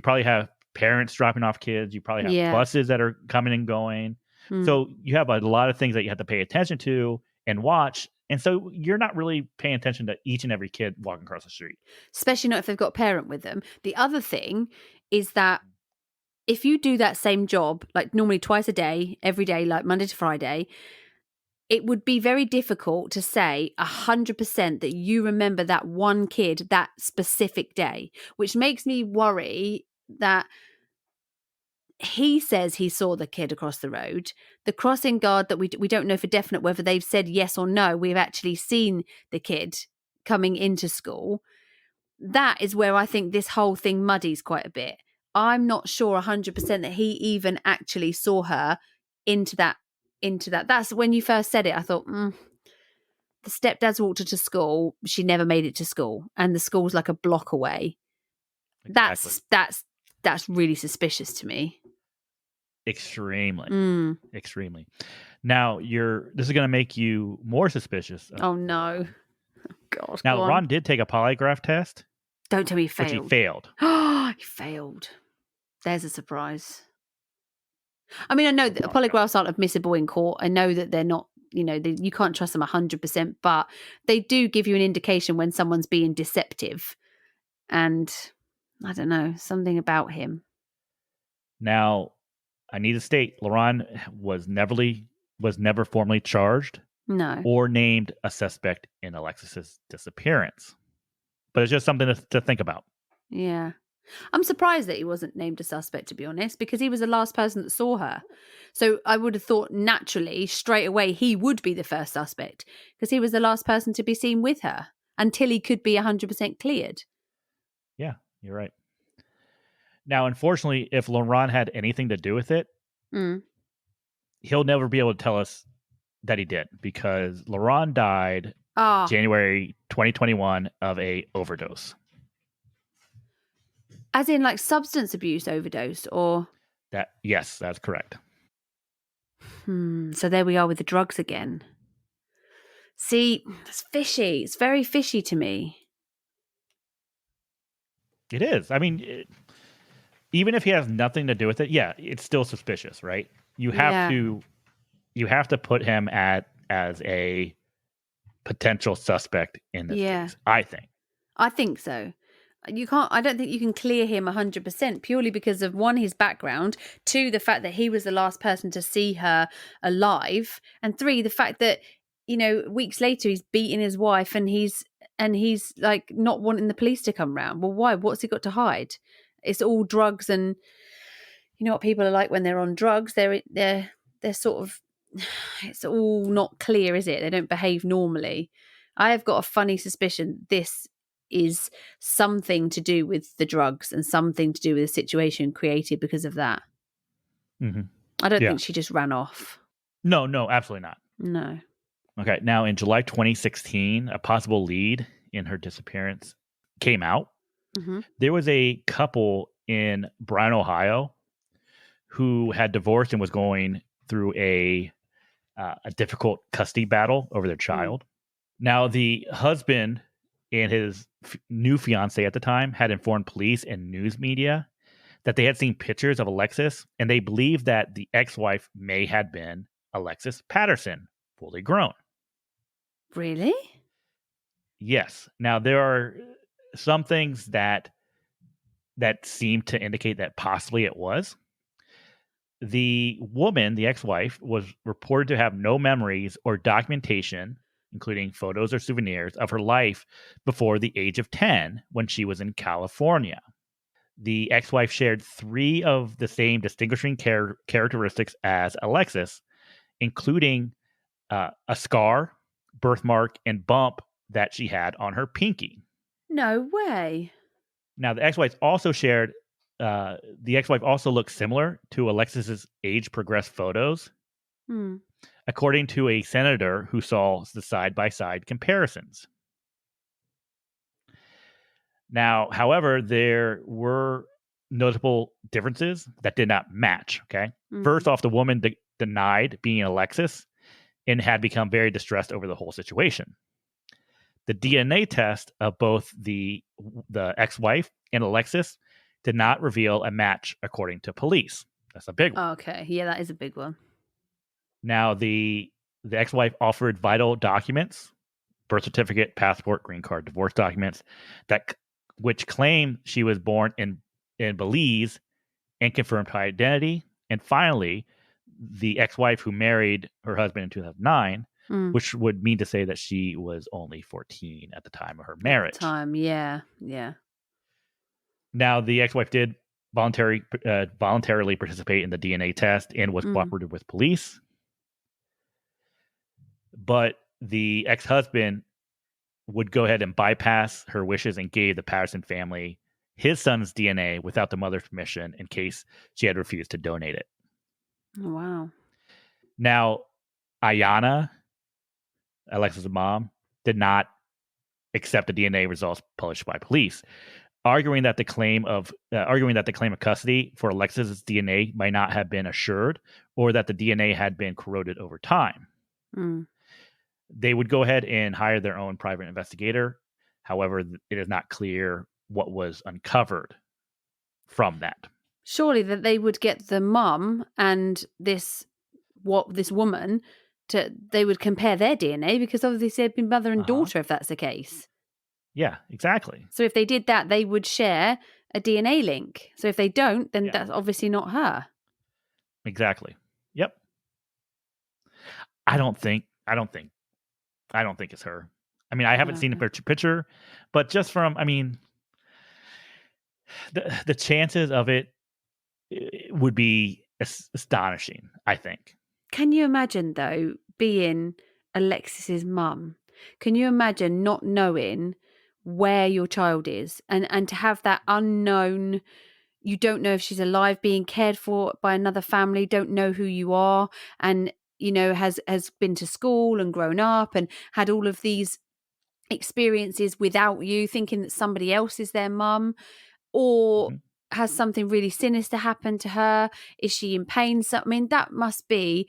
probably have parents dropping off kids. You probably have buses that are coming and going. So you have a lot of things that you have to pay attention to and watch. And so you're not really paying attention to each and every kid walking across the street. Especially not if they've got a parent with them. The other thing is that if you do that same job, like normally twice a day, every day, like Monday to Friday, it would be very difficult to say 100% that you remember that one kid that specific day, which makes me worry that he says he saw the kid across the road. The crossing guard that we don't know for definite whether they've said yes or no, we've actually seen the kid coming into school. That is where I think this whole thing muddies quite a bit. I'm not sure 100% that he even actually saw her into that. That's when you first said it. I thought, the stepdad's walked her to school. She never made it to school, and the school's like a block away. Exactly. That's really suspicious to me. Extremely. Now this is going to make you more suspicious. Oh no. God. Now Ron did take a polygraph test. Don't tell me he failed. Which he failed. Oh, he failed. There's a surprise. I mean, I know that polygraphs aren't admissible in court. I know that they're not, you can't trust them 100%, but they do give you an indication when someone's being deceptive. And I don't know, something about him. Now, I need to state, LaRon was never formally charged. No. Or named a suspect in Alexis's disappearance. But it's just something to think about. Yeah. I'm surprised that he wasn't named a suspect, to be honest, because he was the last person that saw her. So I would have thought naturally, straight away, he would be the first suspect because he was the last person to be seen with her until he could be 100% cleared. Yeah, you're right. Now, unfortunately, if LaRon had anything to do with it, he'll never be able to tell us that he did because LaRon died January 2021 of a overdose. As in like substance abuse overdose or? Yes, that's correct. So there we are with the drugs again. See, it's fishy. It's very fishy to me. It is. I mean, even if he has nothing to do with it, yeah, it's still suspicious, right? You have to put him as a potential suspect in this case, I think. I think so. I don't think you can clear him 100% purely because of one, his background, two, the fact that he was the last person to see her alive, and three, the fact that, weeks later he's beating his wife and he's like not wanting the police to come round. Well, why? What's he got to hide? It's all drugs, and you know what people are like when they're on drugs. They're sort of, it's all not clear, is it? They don't behave normally. I have got a funny suspicion this is something to do with the drugs and something to do with the situation created because of that. Mm-hmm. I don't think she just ran off. No, absolutely not. No. Okay, now in July 2016, a possible lead in her disappearance came out. Mm-hmm. There was a couple in Bryan, Ohio, who had divorced and was going through a difficult custody battle over their child. Now, the husband and his new fiancée at the time had informed police and news media that they had seen pictures of Alexis, and they believed that the ex-wife may have been Alexis Patterson, fully grown. Really? Yes. Now, there are some things that seem to indicate that possibly it was. The woman, the ex-wife, was reported to have no memories or documentation, including photos or souvenirs, of her life before the age of 10 when she was in California. The ex-wife shared 3 of the same distinguishing characteristics as Alexis, including a scar, birthmark, and bump that she had on her pinky. No way. Now, the ex-wife also shared the ex-wife also looked similar to Alexis's age-progressed photos, according to a senator who saw the side-by-side comparisons. Now, however, there were notable differences that did not match. Okay, first off, the woman denied being Alexis and had become very distressed over the whole situation. The DNA test of both the ex-wife and Alexis did not reveal a match, according to police. That's a big one. Okay, yeah, that is a big one. Now, the ex-wife offered vital documents, birth certificate, passport, green card, divorce documents, which claim she was born in Belize and confirmed her identity. And finally, the ex-wife who married her husband in 2009, which would mean to say that she was only 14 at the time of her marriage. Yeah. Now, the ex-wife did voluntarily participate in the DNA test and was cooperative with police. But the ex-husband would go ahead and bypass her wishes and gave the Patterson family his son's DNA without the mother's permission in case she had refused to donate it. Oh, wow. Now, Ayanna, Alexis' mom, did not accept the DNA results published by police, arguing that the claim of custody for Alexis' DNA might not have been assured, or that the DNA had been corroded over time. They would go ahead and hire their own private investigator. However, it is not clear what was uncovered from that. Surely that they would get the mum and this woman they would compare their DNA, because obviously they'd been mother and daughter if that's the case. Yeah, exactly. So if they did that, they would share a DNA link. So if they don't, then that's obviously not her. Exactly. Yep. I don't think it's her. I mean, I haven't seen a picture, but just from, I mean, the chances of it would be astonishing, I think. Can you imagine, though, being Alexis's mum? Can you imagine not knowing where your child is and to have that unknown, you don't know if she's alive, being cared for by another family, don't know who you are, and, you know, has been to school and grown up and had all of these experiences without you, thinking that somebody else is their mum, or has something really sinister happened to her? Is she in pain? So, I mean, that must be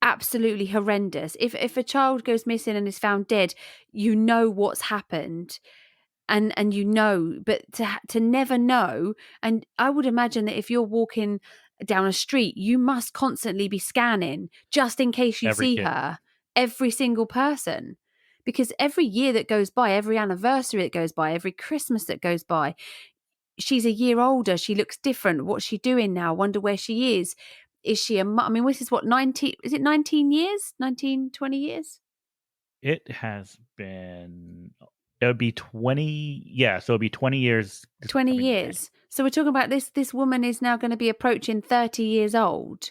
absolutely horrendous. If a child goes missing and is found dead, you know what's happened, and you know, but to never know. And I would imagine that if you're walking down a street, you must constantly be scanning just in case you see her, every single person. Because every year that goes by, every anniversary that goes by, every Christmas that goes by, she's a year older. She looks different. What's she doing now? Wonder where she is. Is she I mean, this is what, 19, is it 19 years? 19, 20 years? It has been, it would be 20, yeah, so it'd be 20 years. 20 years. May. So we're talking about this woman is now going to be approaching 30 years old.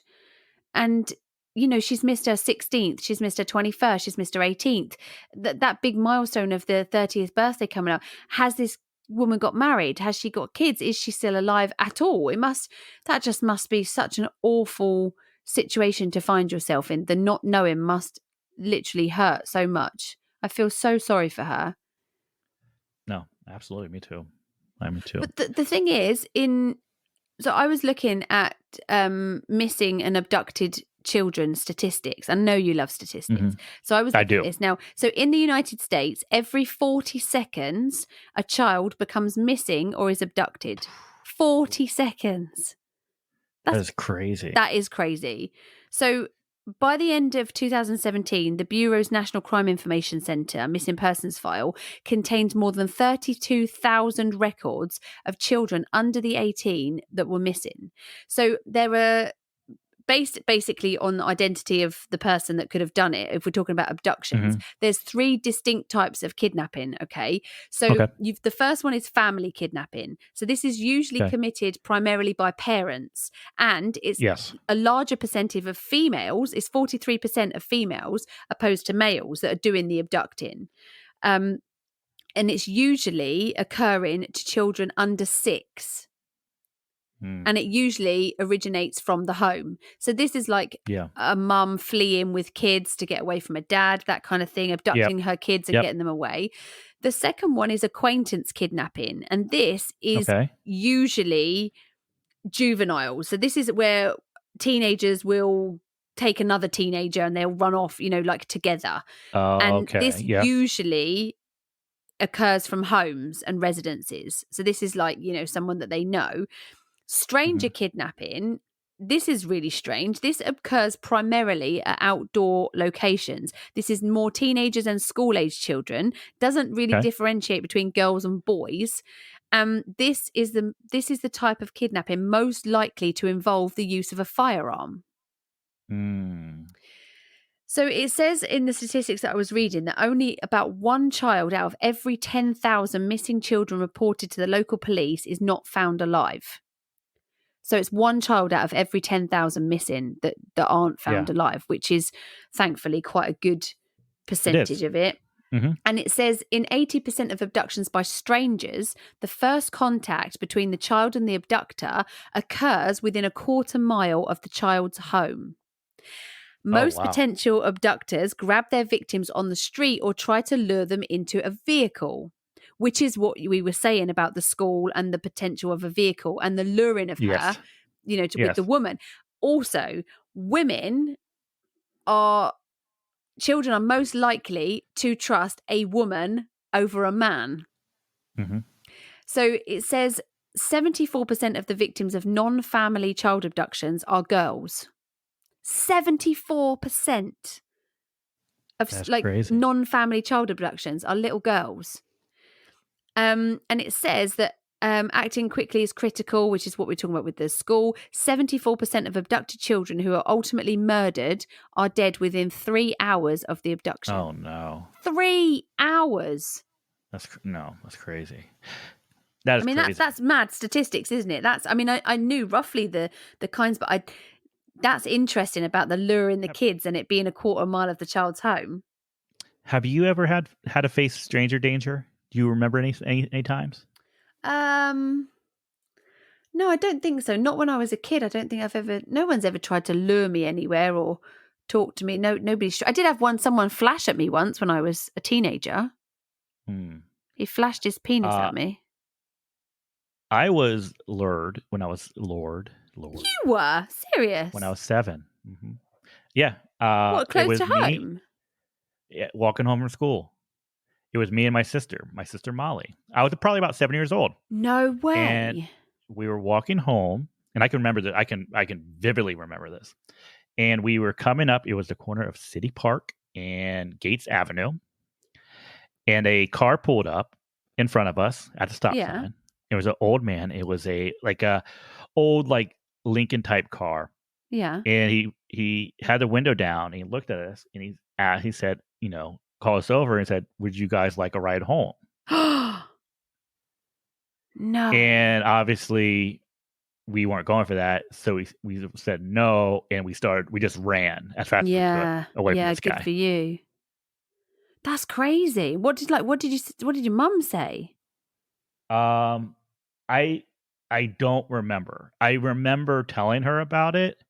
And, you know, she's missed her 16th, she's missed her 21st, she's missed her 18th. That big milestone of the 30th birthday coming up. Has this woman got married? Has she got kids? Is she still alive at all? That just must be such an awful situation to find yourself in. The not knowing must literally hurt so much. I feel so sorry for her. No, absolutely. Me too. Me too. But the thing is, so I was looking at missing and abducted children statistics. I know you love statistics. So I was looking at this now. So in the United States, every 40 seconds, a child becomes missing or is abducted. 40 seconds. That is crazy. That is crazy. So by the end of 2017, the Bureau's National Crime Information Center Missing Persons File contained more than 32,000 records of children under the 18 that were missing. So there were, based basically on the identity of the person that could have done it, if we're talking about abductions, there's 3 distinct types of kidnapping, okay? So the first one is family kidnapping. So this is usually committed primarily by parents, and it's a larger percentage of females, it's 43% of females opposed to males that are doing the abducting. And it's usually occurring to children under 6. And it usually originates from the home. So this is like a mum fleeing with kids to get away from a dad, that kind of thing, abducting her kids and getting them away. The second one is acquaintance kidnapping. And this is usually juvenile. So this is where teenagers will take another teenager and they'll run off, you know, like together. And this usually occurs from homes and residences. So this is like, you know, someone that they know. Stranger kidnapping, this is really strange. This occurs primarily at outdoor locations. This is more teenagers and school-age children. Doesn't really differentiate between girls and boys. This is the type of kidnapping most likely to involve the use of a firearm. So it says in the statistics that I was reading that only about one child out of every 10,000 missing children reported to the local police is not found alive. So it's one child out of every 10,000 missing that aren't found alive, which is thankfully quite a good percentage of it. Mm-hmm. And it says in 80% of abductions by strangers, the first contact between the child and the abductor occurs within a quarter mile of the child's home. Most potential abductors grab their victims on the street or try to lure them into a vehicle, which is what we were saying about the school and the potential of a vehicle and the luring of her, with the woman. Also, children are most likely to trust a woman over a man. Mm-hmm. So it says 74% of the victims of non-family child abductions are girls. 74% of non-family child abductions are little girls. And it says that acting quickly is critical, which is what we're talking about with the school. 74% of abducted children who are ultimately murdered are dead within 3 hours of the abduction. Oh, no. 3 hours. That's crazy. That is crazy. That's mad statistics, isn't it? I knew roughly the kinds, but that's interesting about the luring the kids and it being a quarter mile of the child's home. Have you ever had to face stranger danger? Do you remember any times? No, I don't think so. Not when I was a kid. I don't think no one's ever tried to lure me anywhere or talk to me. No, nobody's. I did have someone flash at me once when I was a teenager. He flashed his penis at me. I was lured when I was lured. You were? Serious? When I was 7. Mm-hmm. Yeah. What, close to home? Walking home from school. It was me and my sister Molly. I was probably about 7 years old. No way. And we were walking home, and I can remember that. I can vividly remember this. And we were coming up. It was the corner of City Park and Gates Avenue. And a car pulled up in front of us at the stop sign. It was an old man. It was a old Lincoln type car. Yeah. And he had the window down. And he looked at us and he said, call us over and said, "Would you guys like a ride home?" No. And obviously we weren't going for that. So we said no, and we just ran as fast as we could away from this guy. Yeah, good for you. That's crazy. What did your mum say? I don't remember. I remember telling her about it.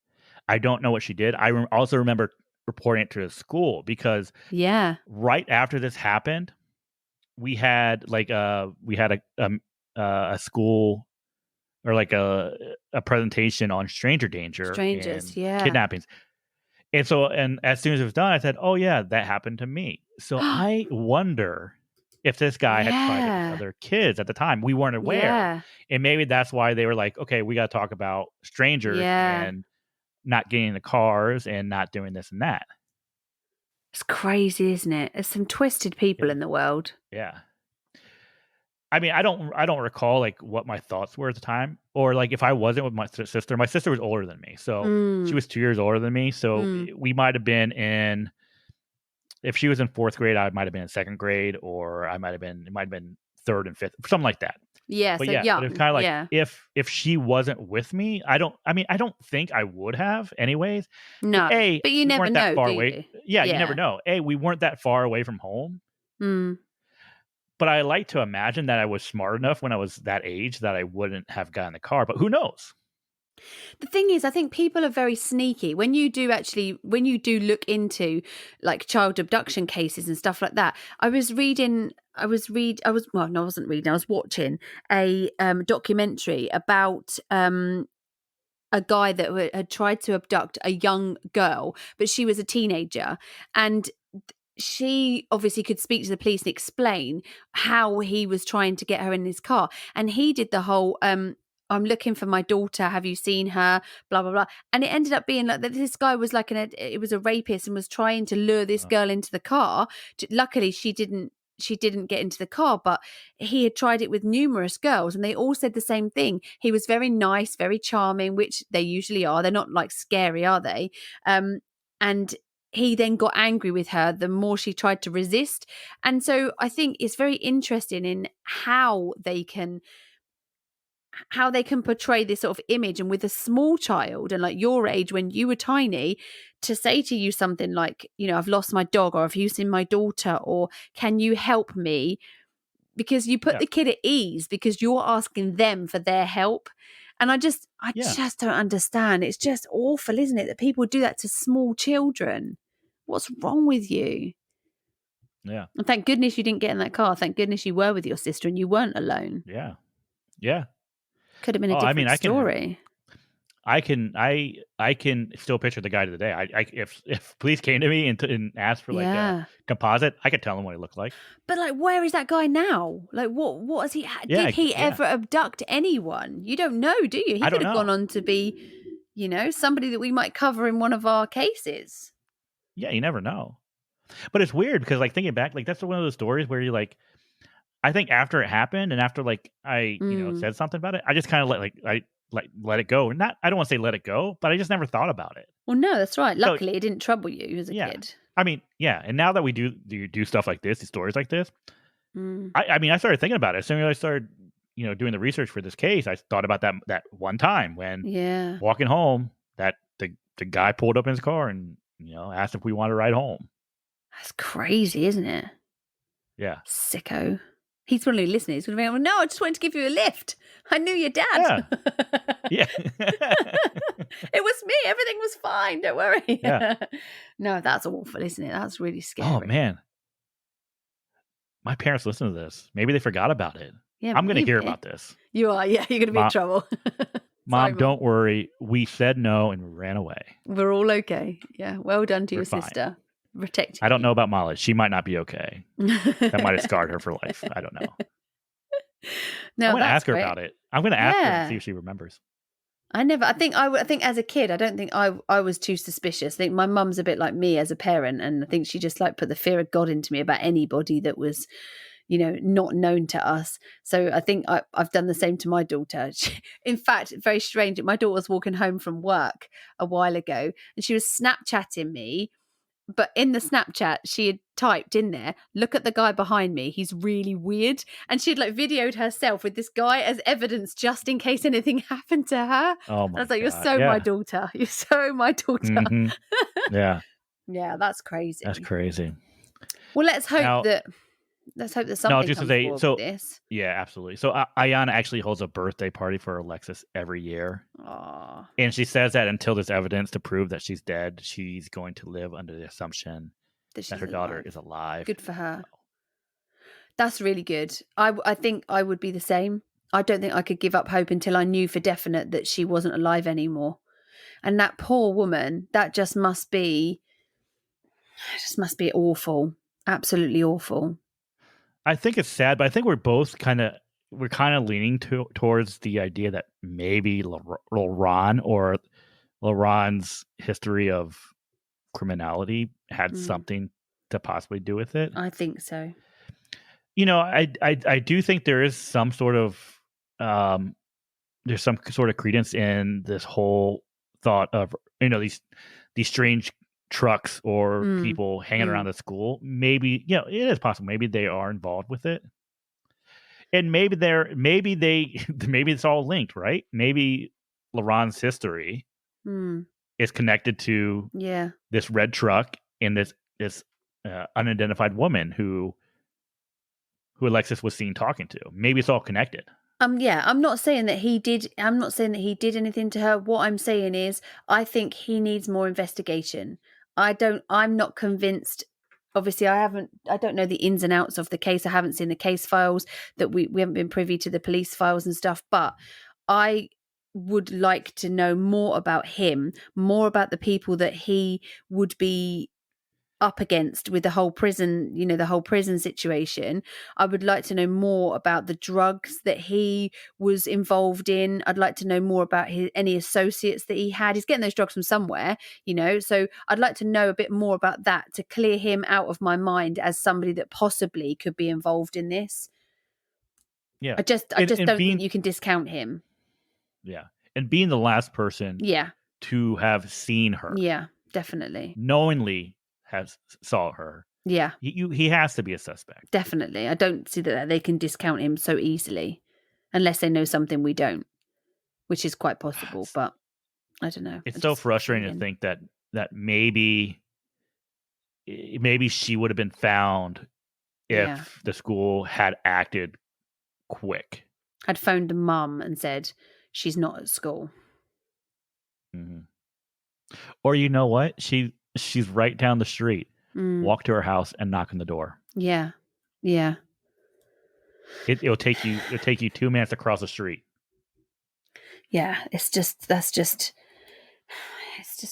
I don't know what she did. I also remember reporting it to the school because right after this happened, we had a school or a presentation on stranger danger, and kidnappings. And so, and as soon as it was done, I said, "Oh yeah, that happened to me." So I wonder if this guy had tried it with other kids at the time. We weren't aware, and maybe that's why they were like, "Okay, we got to talk about strangers and not getting in the cars and not doing this and that." It's crazy, isn't it? There's some twisted people in the world. Yeah. I mean, I don't recall what my thoughts were at the time, or if I wasn't with my sister. My sister was older than me, so she was 2 years older than me. So we might have been if she was in 4th grade, I might have been in 2nd grade, or it might have been 3rd and 5th, something like that. Yeah, but so young. But it's kind of if she wasn't with me, I don't think I would have anyways. No, but you never know. That far away. Yeah, you never know. We weren't that far away from home. But I like to imagine that I was smart enough when I was that age that I wouldn't have gotten the car. But who knows? The thing is, I think people are very sneaky. When you do look into child abduction cases and stuff like that. I was watching a documentary about a guy that had tried to abduct a young girl, but she was a teenager, and she obviously could speak to the police and explain how he was trying to get her in his car. And he did the whole, I'm looking for my daughter. Have you seen her? Blah, blah, blah. And it ended up being that this guy was it was a rapist and was trying to lure this girl into the car. Luckily, she didn't get into the car, but he had tried it with numerous girls and they all said the same thing. He was very nice, very charming, which they usually are. They're not scary, are they? And he then got angry with her, the more she tried to resist. And so I think it's very interesting in how they can portray this sort of image. And with a small child and like your age, when you were tiny, to say to you something like, I've lost my dog, or have you seen my daughter, or can you help me? Because you put the kid at ease because you're asking them for their help. And I just don't understand. It's just awful, isn't it, that people do that to small children? What's wrong with you? Yeah. And thank goodness you didn't get in that car. Thank goodness you were with your sister and you weren't alone. Yeah. Yeah. Could have been a different story. I can still picture the guy today. If police came to me and asked for like a composite, I could tell them what he looked like. But like, where is that guy now? Like, what has he? Did he ever abduct anyone? You don't know, do you? He could have gone on to be, somebody that we might cover in one of our cases. Yeah, you never know. But it's weird because, like, thinking back, like that's one of those stories where you're like, I think after it happened and after like I said something about it, I just kind of let it go. Not, I don't want to say let it go, but I just never thought about it. Well, no, that's right. Luckily, it didn't trouble you as a kid. I mean, yeah. And now that we do stuff like this, these stories like this, I started thinking about it. As soon as I started, doing the research for this case, I thought about that one time when walking home, that the guy pulled up in his car and asked if we wanted to ride home. That's crazy, isn't it? Yeah. Sicko. He's probably listening. He's going to be like, no, I just wanted to give you a lift. I knew your dad. Yeah. It was me. Everything was fine. Don't worry. Yeah. No, that's awful, isn't it? That's really scary. Oh, man. My parents listen to this. Maybe they forgot about it. Yeah, I'm going to hear about this. You are. Yeah, you're going to be in trouble. Mom, don't worry. We said no and ran away. We're all okay. Yeah. Well done to your sister. Protecting I don't know about Molly. She might not be okay. That might have scarred her for life. I don't know. No, I'm going to ask her about it. I'm going to ask her and see if she remembers. I think as a kid, I don't think I was too suspicious. I think my mum's a bit like me as a parent, and I think she just like put the fear of God into me about anybody that was, not known to us. So I think I've done the same to my daughter. In fact, very strange. My daughter was walking home from work a while ago, and she was Snapchatting me. But in the Snapchat, she had typed in there, look at the guy behind me. He's really weird. And she'd like videoed herself with this guy as evidence just in case anything happened to her. Oh my I was like, God. you're so my daughter. You're so my daughter. Mm-hmm. Yeah. Yeah, that's crazy. That's crazy. Well, let's hope that something comes forward with this. Yeah, absolutely. So Ayanna actually holds a birthday party for Alexis every year. Aww. And she says that until there's evidence to prove that she's dead, she's going to live under the assumption that her daughter is alive. Good for her. That's really good. I think I would be the same. I don't think I could give up hope until I knew for definite that she wasn't alive anymore. And that poor woman, that just must be awful. Absolutely awful. I think it's sad, but I think we're kind of leaning towards the idea that maybe LaRon or LaRon's history of criminality had something to possibly do with it. I think so. I do think there is some sort of there's some sort of credence in this whole thought of these strange trucks or people hanging around the school. Maybe it is possible. Maybe they are involved with it, and maybe it's all linked, right? Maybe LaRon's history is connected to this red truck and this unidentified woman who Alexis was seen talking to. Maybe it's all connected. I'm not saying that he did. I'm not saying that he did anything to her. What I'm saying is, I think he needs more investigation. I'm not convinced. Obviously, I don't know the ins and outs of the case. I haven't seen the case files. That we haven't been privy to the police files and stuff. But I would like to know more about him, more about the people that he would be up against with the whole prison, the whole prison situation. I would like to know more about the drugs that he was involved in. I'd like to know more about any associates that he had. He's getting those drugs from somewhere, so I'd like to know a bit more about that to clear him out of my mind as somebody that possibly could be involved in this. Yeah. I just don't think you can discount him. Yeah. And being the last person to have seen her. Yeah, definitely. Knowingly saw her. Yeah. He has to be a suspect. Definitely. I don't see that they can discount him so easily unless they know something we don't, which is quite possible, but I don't know. It's so frustrating to think that maybe she would have been found if the school had acted quick. Had phoned the mum and said she's not at school. Mm-hmm. Or you know what? She's right down the street. Walk to her house and knock on the door. Yeah. Yeah. It'll take you 2 minutes across the street. Yeah, it's just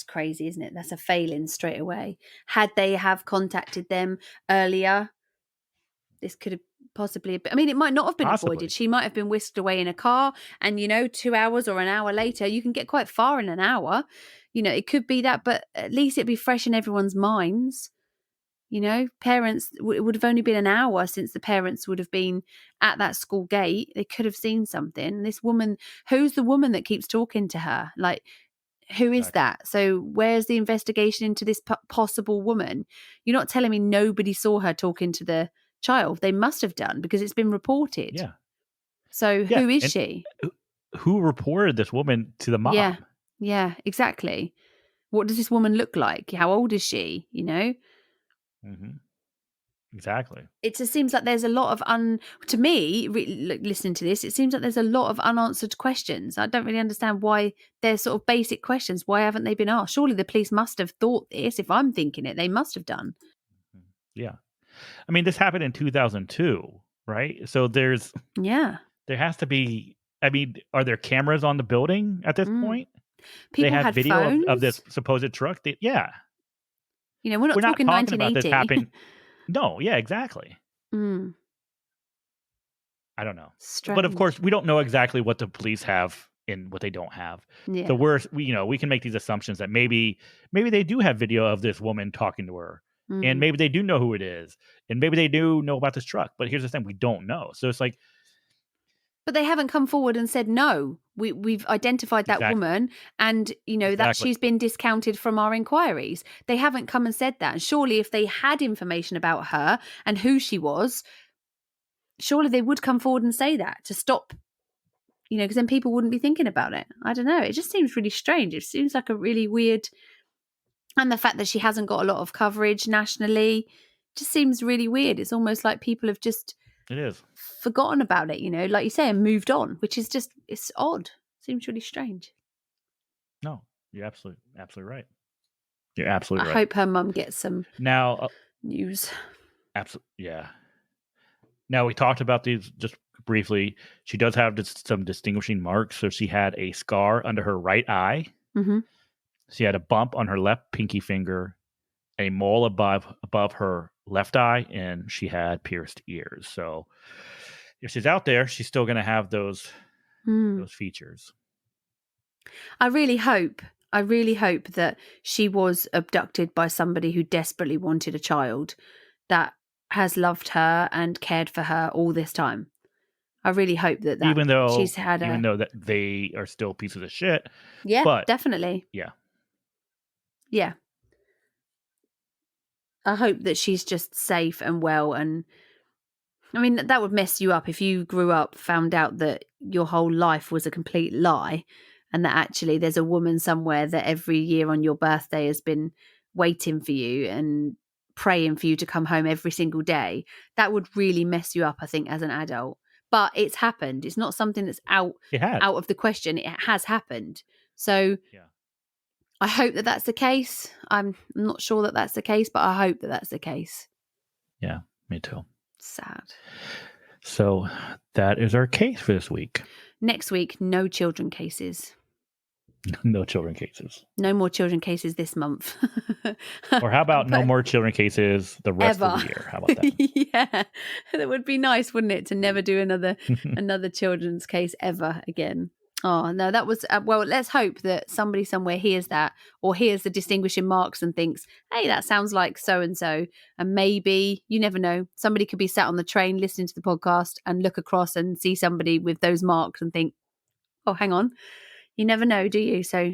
crazy, isn't it? That's a failing straight away. Had they have contacted them earlier, this could have possibly been, I mean, it might not have been avoided. She might have been whisked away in a car, and 2 hours or an hour later, you can get quite far in an hour. It could be that, but at least it'd be fresh in everyone's minds. Parents, it would have only been an hour since the parents would have been at that school gate. They could have seen something. This woman, who's the woman that keeps talking to her? Like, who is that? So where's the investigation into this possible woman? You're not telling me nobody saw her talking to the child. They must have done, because it's been reported. Yeah. So who is she? Who reported this woman to the mom? Yeah, exactly. What does this woman look like? How old is she? Mm-hmm. Exactly. It just seems like there's a lot of to me, listening to this, it seems like there's a lot of unanswered questions. I don't really understand why they're sort of basic questions. Why haven't they been asked? Surely the police must have thought this. If I'm thinking it, they must have done. Yeah. I mean, this happened in 2002, right? So there has to be, I mean, are there cameras on the building at this point? People they have had video phones? of this supposed truck. We're not talking not 1980. about this happening. No, yeah, exactly. I don't know. Strange. But of course, we don't know exactly what the police have and what they don't have. Yeah. So we can make these assumptions that maybe they do have video of this woman talking to her, and maybe they do know who it is, and maybe they do know about this truck. But here's the thing: we don't know. So it's like, but they haven't come forward and said no. We've identified that woman, and that she's been discounted from our inquiries. They haven't come and said that. And surely, if they had information about her and who she was, surely they would come forward and say that to stop. Because then people wouldn't be thinking about it. I don't know. It just seems really strange. It seems like a really weird, and the fact that she hasn't got a lot of coverage nationally just seems really weird. It's almost like people have just. It is. Forgotten about it, like you say, and moved on, which is just, it's odd. Seems really strange. No, you're absolutely right. You're absolutely right. I hope her mum gets some news. Absolutely, yeah. Now, we talked about these just briefly. She does have some distinguishing marks. So she had a scar under her right eye. Mm-hmm. She had a bump on her left pinky finger, a mole above her left eye, and she had pierced ears. So if she's out there, she's still going to have those features. I really hope that she was abducted by somebody who desperately wanted a child that has loved her and cared for her all this time. I really hope that even though she's had even though that they are still pieces of shit. Yeah, but, definitely. Yeah. Yeah. I hope that she's just safe and well. And I mean, that would mess you up if you grew up, found out that your whole life was a complete lie, and that actually there's a woman somewhere that every year on your birthday has been waiting for you and praying for you to come home every single day. That would really mess you up, I think, as an adult. But it's happened. It's not something that's out of the question. It has happened. So I hope that that's the case. I'm not sure that that's the case, but I hope that that's the case. Yeah, me too. Sad. So that is our case for this week. Next week, no children cases. No children cases. No more children cases this month. Or how about no more children cases the rest of the year? How about that? Yeah, that would be nice, wouldn't it, to never do another children's case ever again. Oh, no, that was, well, let's hope that somebody somewhere hears that, or hears the distinguishing marks and thinks, hey, that sounds like so-and-so. And maybe, you never know, somebody could be sat on the train listening to the podcast and look across and see somebody with those marks and think, oh, hang on. You never know, do you? So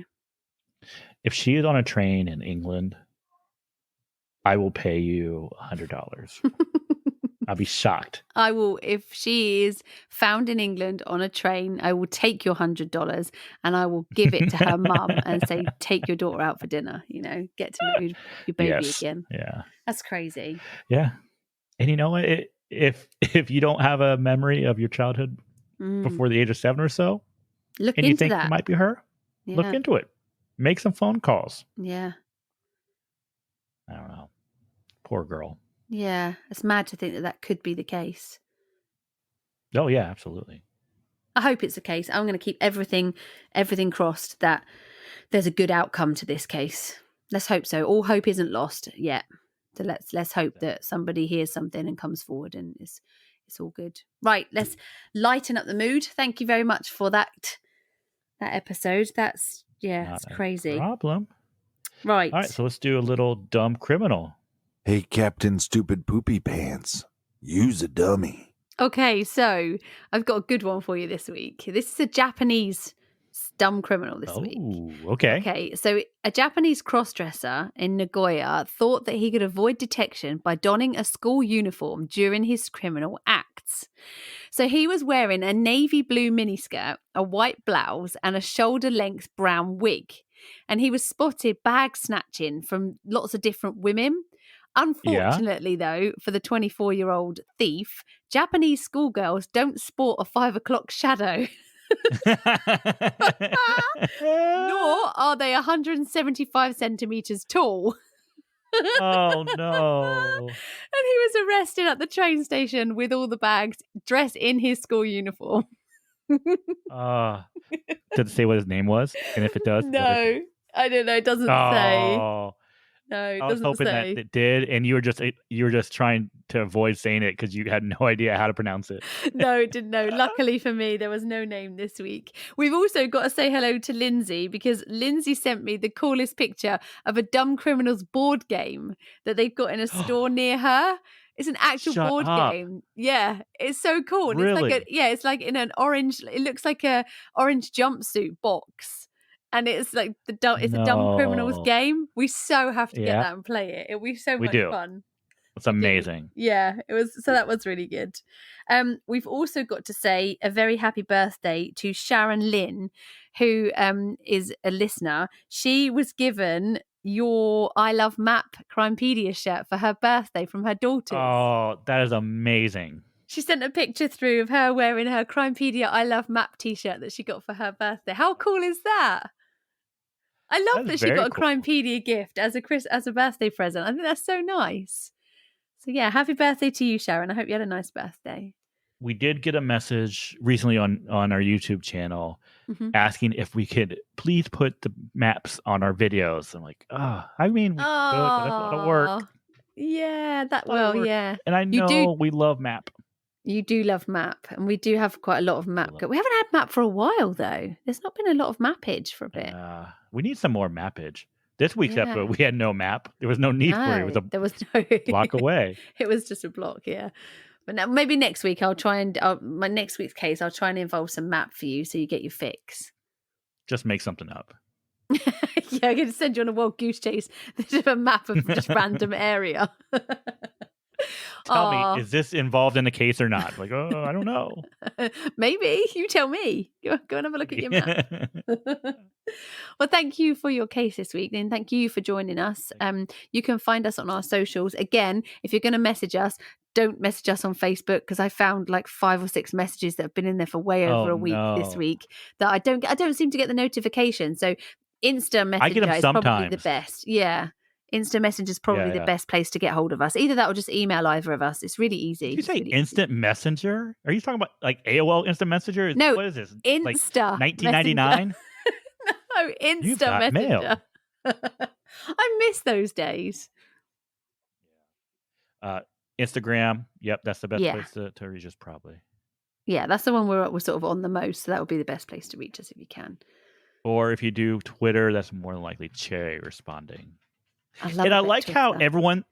if she is on a train in England I will pay you $100. I'll be shocked. I will, if she is found in England on a train, I will take your $100 and I will give it to her mum and say, take your daughter out for dinner, get to know your baby again. Yeah. That's crazy. Yeah. And you know what? If you don't have a memory of your childhood before the age of 7 or so, look and into you think that. it might be her, look into it. Make some phone calls. Yeah. I don't know. Poor girl. Yeah. It's mad to think that could be the case. Oh, yeah, absolutely. I hope it's the case. I'm going to keep everything crossed that there's a good outcome to this case. Let's hope so. All hope isn't lost yet. So let's hope that somebody hears something and comes forward and it's all good. Right, let's lighten up the mood. Thank you very much for that episode. That's it's crazy. Problem. Right. All right, so let's do a little dumb criminal. Hey, Captain Stupid Poopy Pants. Use a dummy. Okay, so I've got a good one for you this week. This is a Japanese dumb criminal this week. Okay. Okay, so a Japanese crossdresser in Nagoya thought that he could avoid detection by donning a school uniform during his criminal acts. So he was wearing a navy blue miniskirt, a white blouse, and a shoulder-length brown wig. And he was spotted bag snatching from lots of different women. Unfortunately, though, for the 24-year-old thief, Japanese schoolgirls don't sport a 5 o'clock shadow. Nor are they 175 centimeters tall. Oh, no. And he was arrested at the train station with all the bags, dressed in his school uniform. Did it say what his name was? And if it does? No, I don't know. It doesn't say. No, it doesn't say. I was hoping that it did, and you were just trying to avoid saying it because you had no idea how to pronounce it. No, it didn't know. Luckily for me, there was no name this week. We've also got to say hello to Lindsay because Lindsay sent me the coolest picture of a Dumb Criminals board game that they've got in a store near her. It's an actual board game. Yeah, it's so cool. And really? It's like in an orange. It looks like a orange jumpsuit box. And it's like a Dumb Criminals game. We so have to get that and play it. It'll be so much fun. It's amazing. Yeah, it was. So that was really good. We've also got to say a very happy birthday to Sharon Lynn, who is a listener. She was given your I Love Map Crimepedia shirt for her birthday from her daughters. Oh, that is amazing. She sent a picture through of her wearing her Crimepedia I Love Map t-shirt that she got for her birthday. How cool is that? I love that she got a Crimepedia gift as a birthday present. I think that's so nice. So yeah, happy birthday to you, Sharon. I hope you had a nice birthday. We did get a message recently on our YouTube channel asking if we could please put the maps on our videos. I'm like, I mean, we could, but that's a lot of work. Yeah, yeah. And I know we love map. You do love map, and we do have quite a lot of map. We haven't had map for a while, though. There's not been a lot of mappage for a bit. We need some more mappage. This week's episode, we had no map. There was no need for it. There was no block away. It was just a block, yeah. But now, maybe next week I'll try and my next week's case I'll try and involve some map for you so you get your fix. Just make something up. Yeah, I'm going to send you on a wild goose chase. There's a map of just random area. Tell me, is this involved in a case or not? Like, I don't know. Maybe. You tell me. Go and have a look at your map. Well, thank you for your case this week. And thank you for joining us. You can find us on our socials. Again, if you're going to message us, don't message us on Facebook because I found like 5 or 6 messages that have been in there for way over a week this week that I don't seem to get the notification. So Insta Messenger is probably the best. Yeah. Insta Messenger is probably the best place to get hold of us. Either that or just email either of us. It's really easy. Did you say really Instant Messenger? Are you talking about like AOL Instant Messenger? No. What is this? Insta. Like 1999? No, Insta Messenger. I miss those days. Instagram. Yep, that's the best place to reach us probably. Yeah, that's the one we're sort of on the most. So that would be the best place to reach us if you can. Or if you do Twitter, that's more than likely Cherry responding. I like how everyone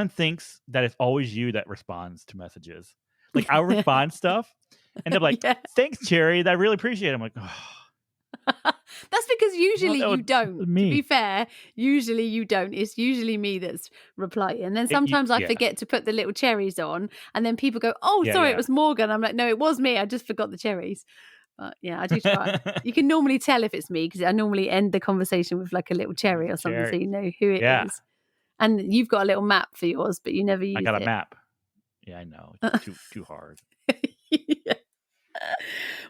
thinks that it's always you that responds to messages. Like I'll respond stuff, and they're like, "Thanks, Cherry. I really appreciate it." I'm like, "Oh." That's because usually you don't. Me. To be fair, usually you don't. It's usually me that's replying. And then sometimes I forget to put the little cherries on. And then people go, oh, sorry, it was Morgan. I'm like, no, it was me. I just forgot the cherries. But yeah, I do try. You can normally tell if it's me because I normally end the conversation with like a little cherry or something so you know who it is. And you've got a little map for yours, but you never use it. I got a map. Yeah, I know. It's too hard. Yeah.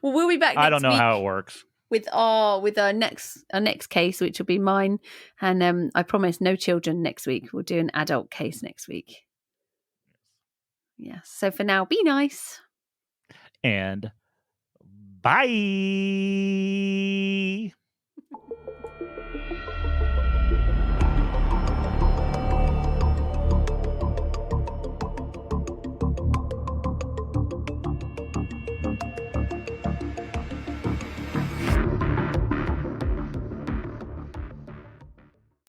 Well, we'll be back next week. I don't know how it works. With our next case, which will be mine. And I promise no children next week. We'll do an adult case next week. Yes. So for now, be nice. And bye.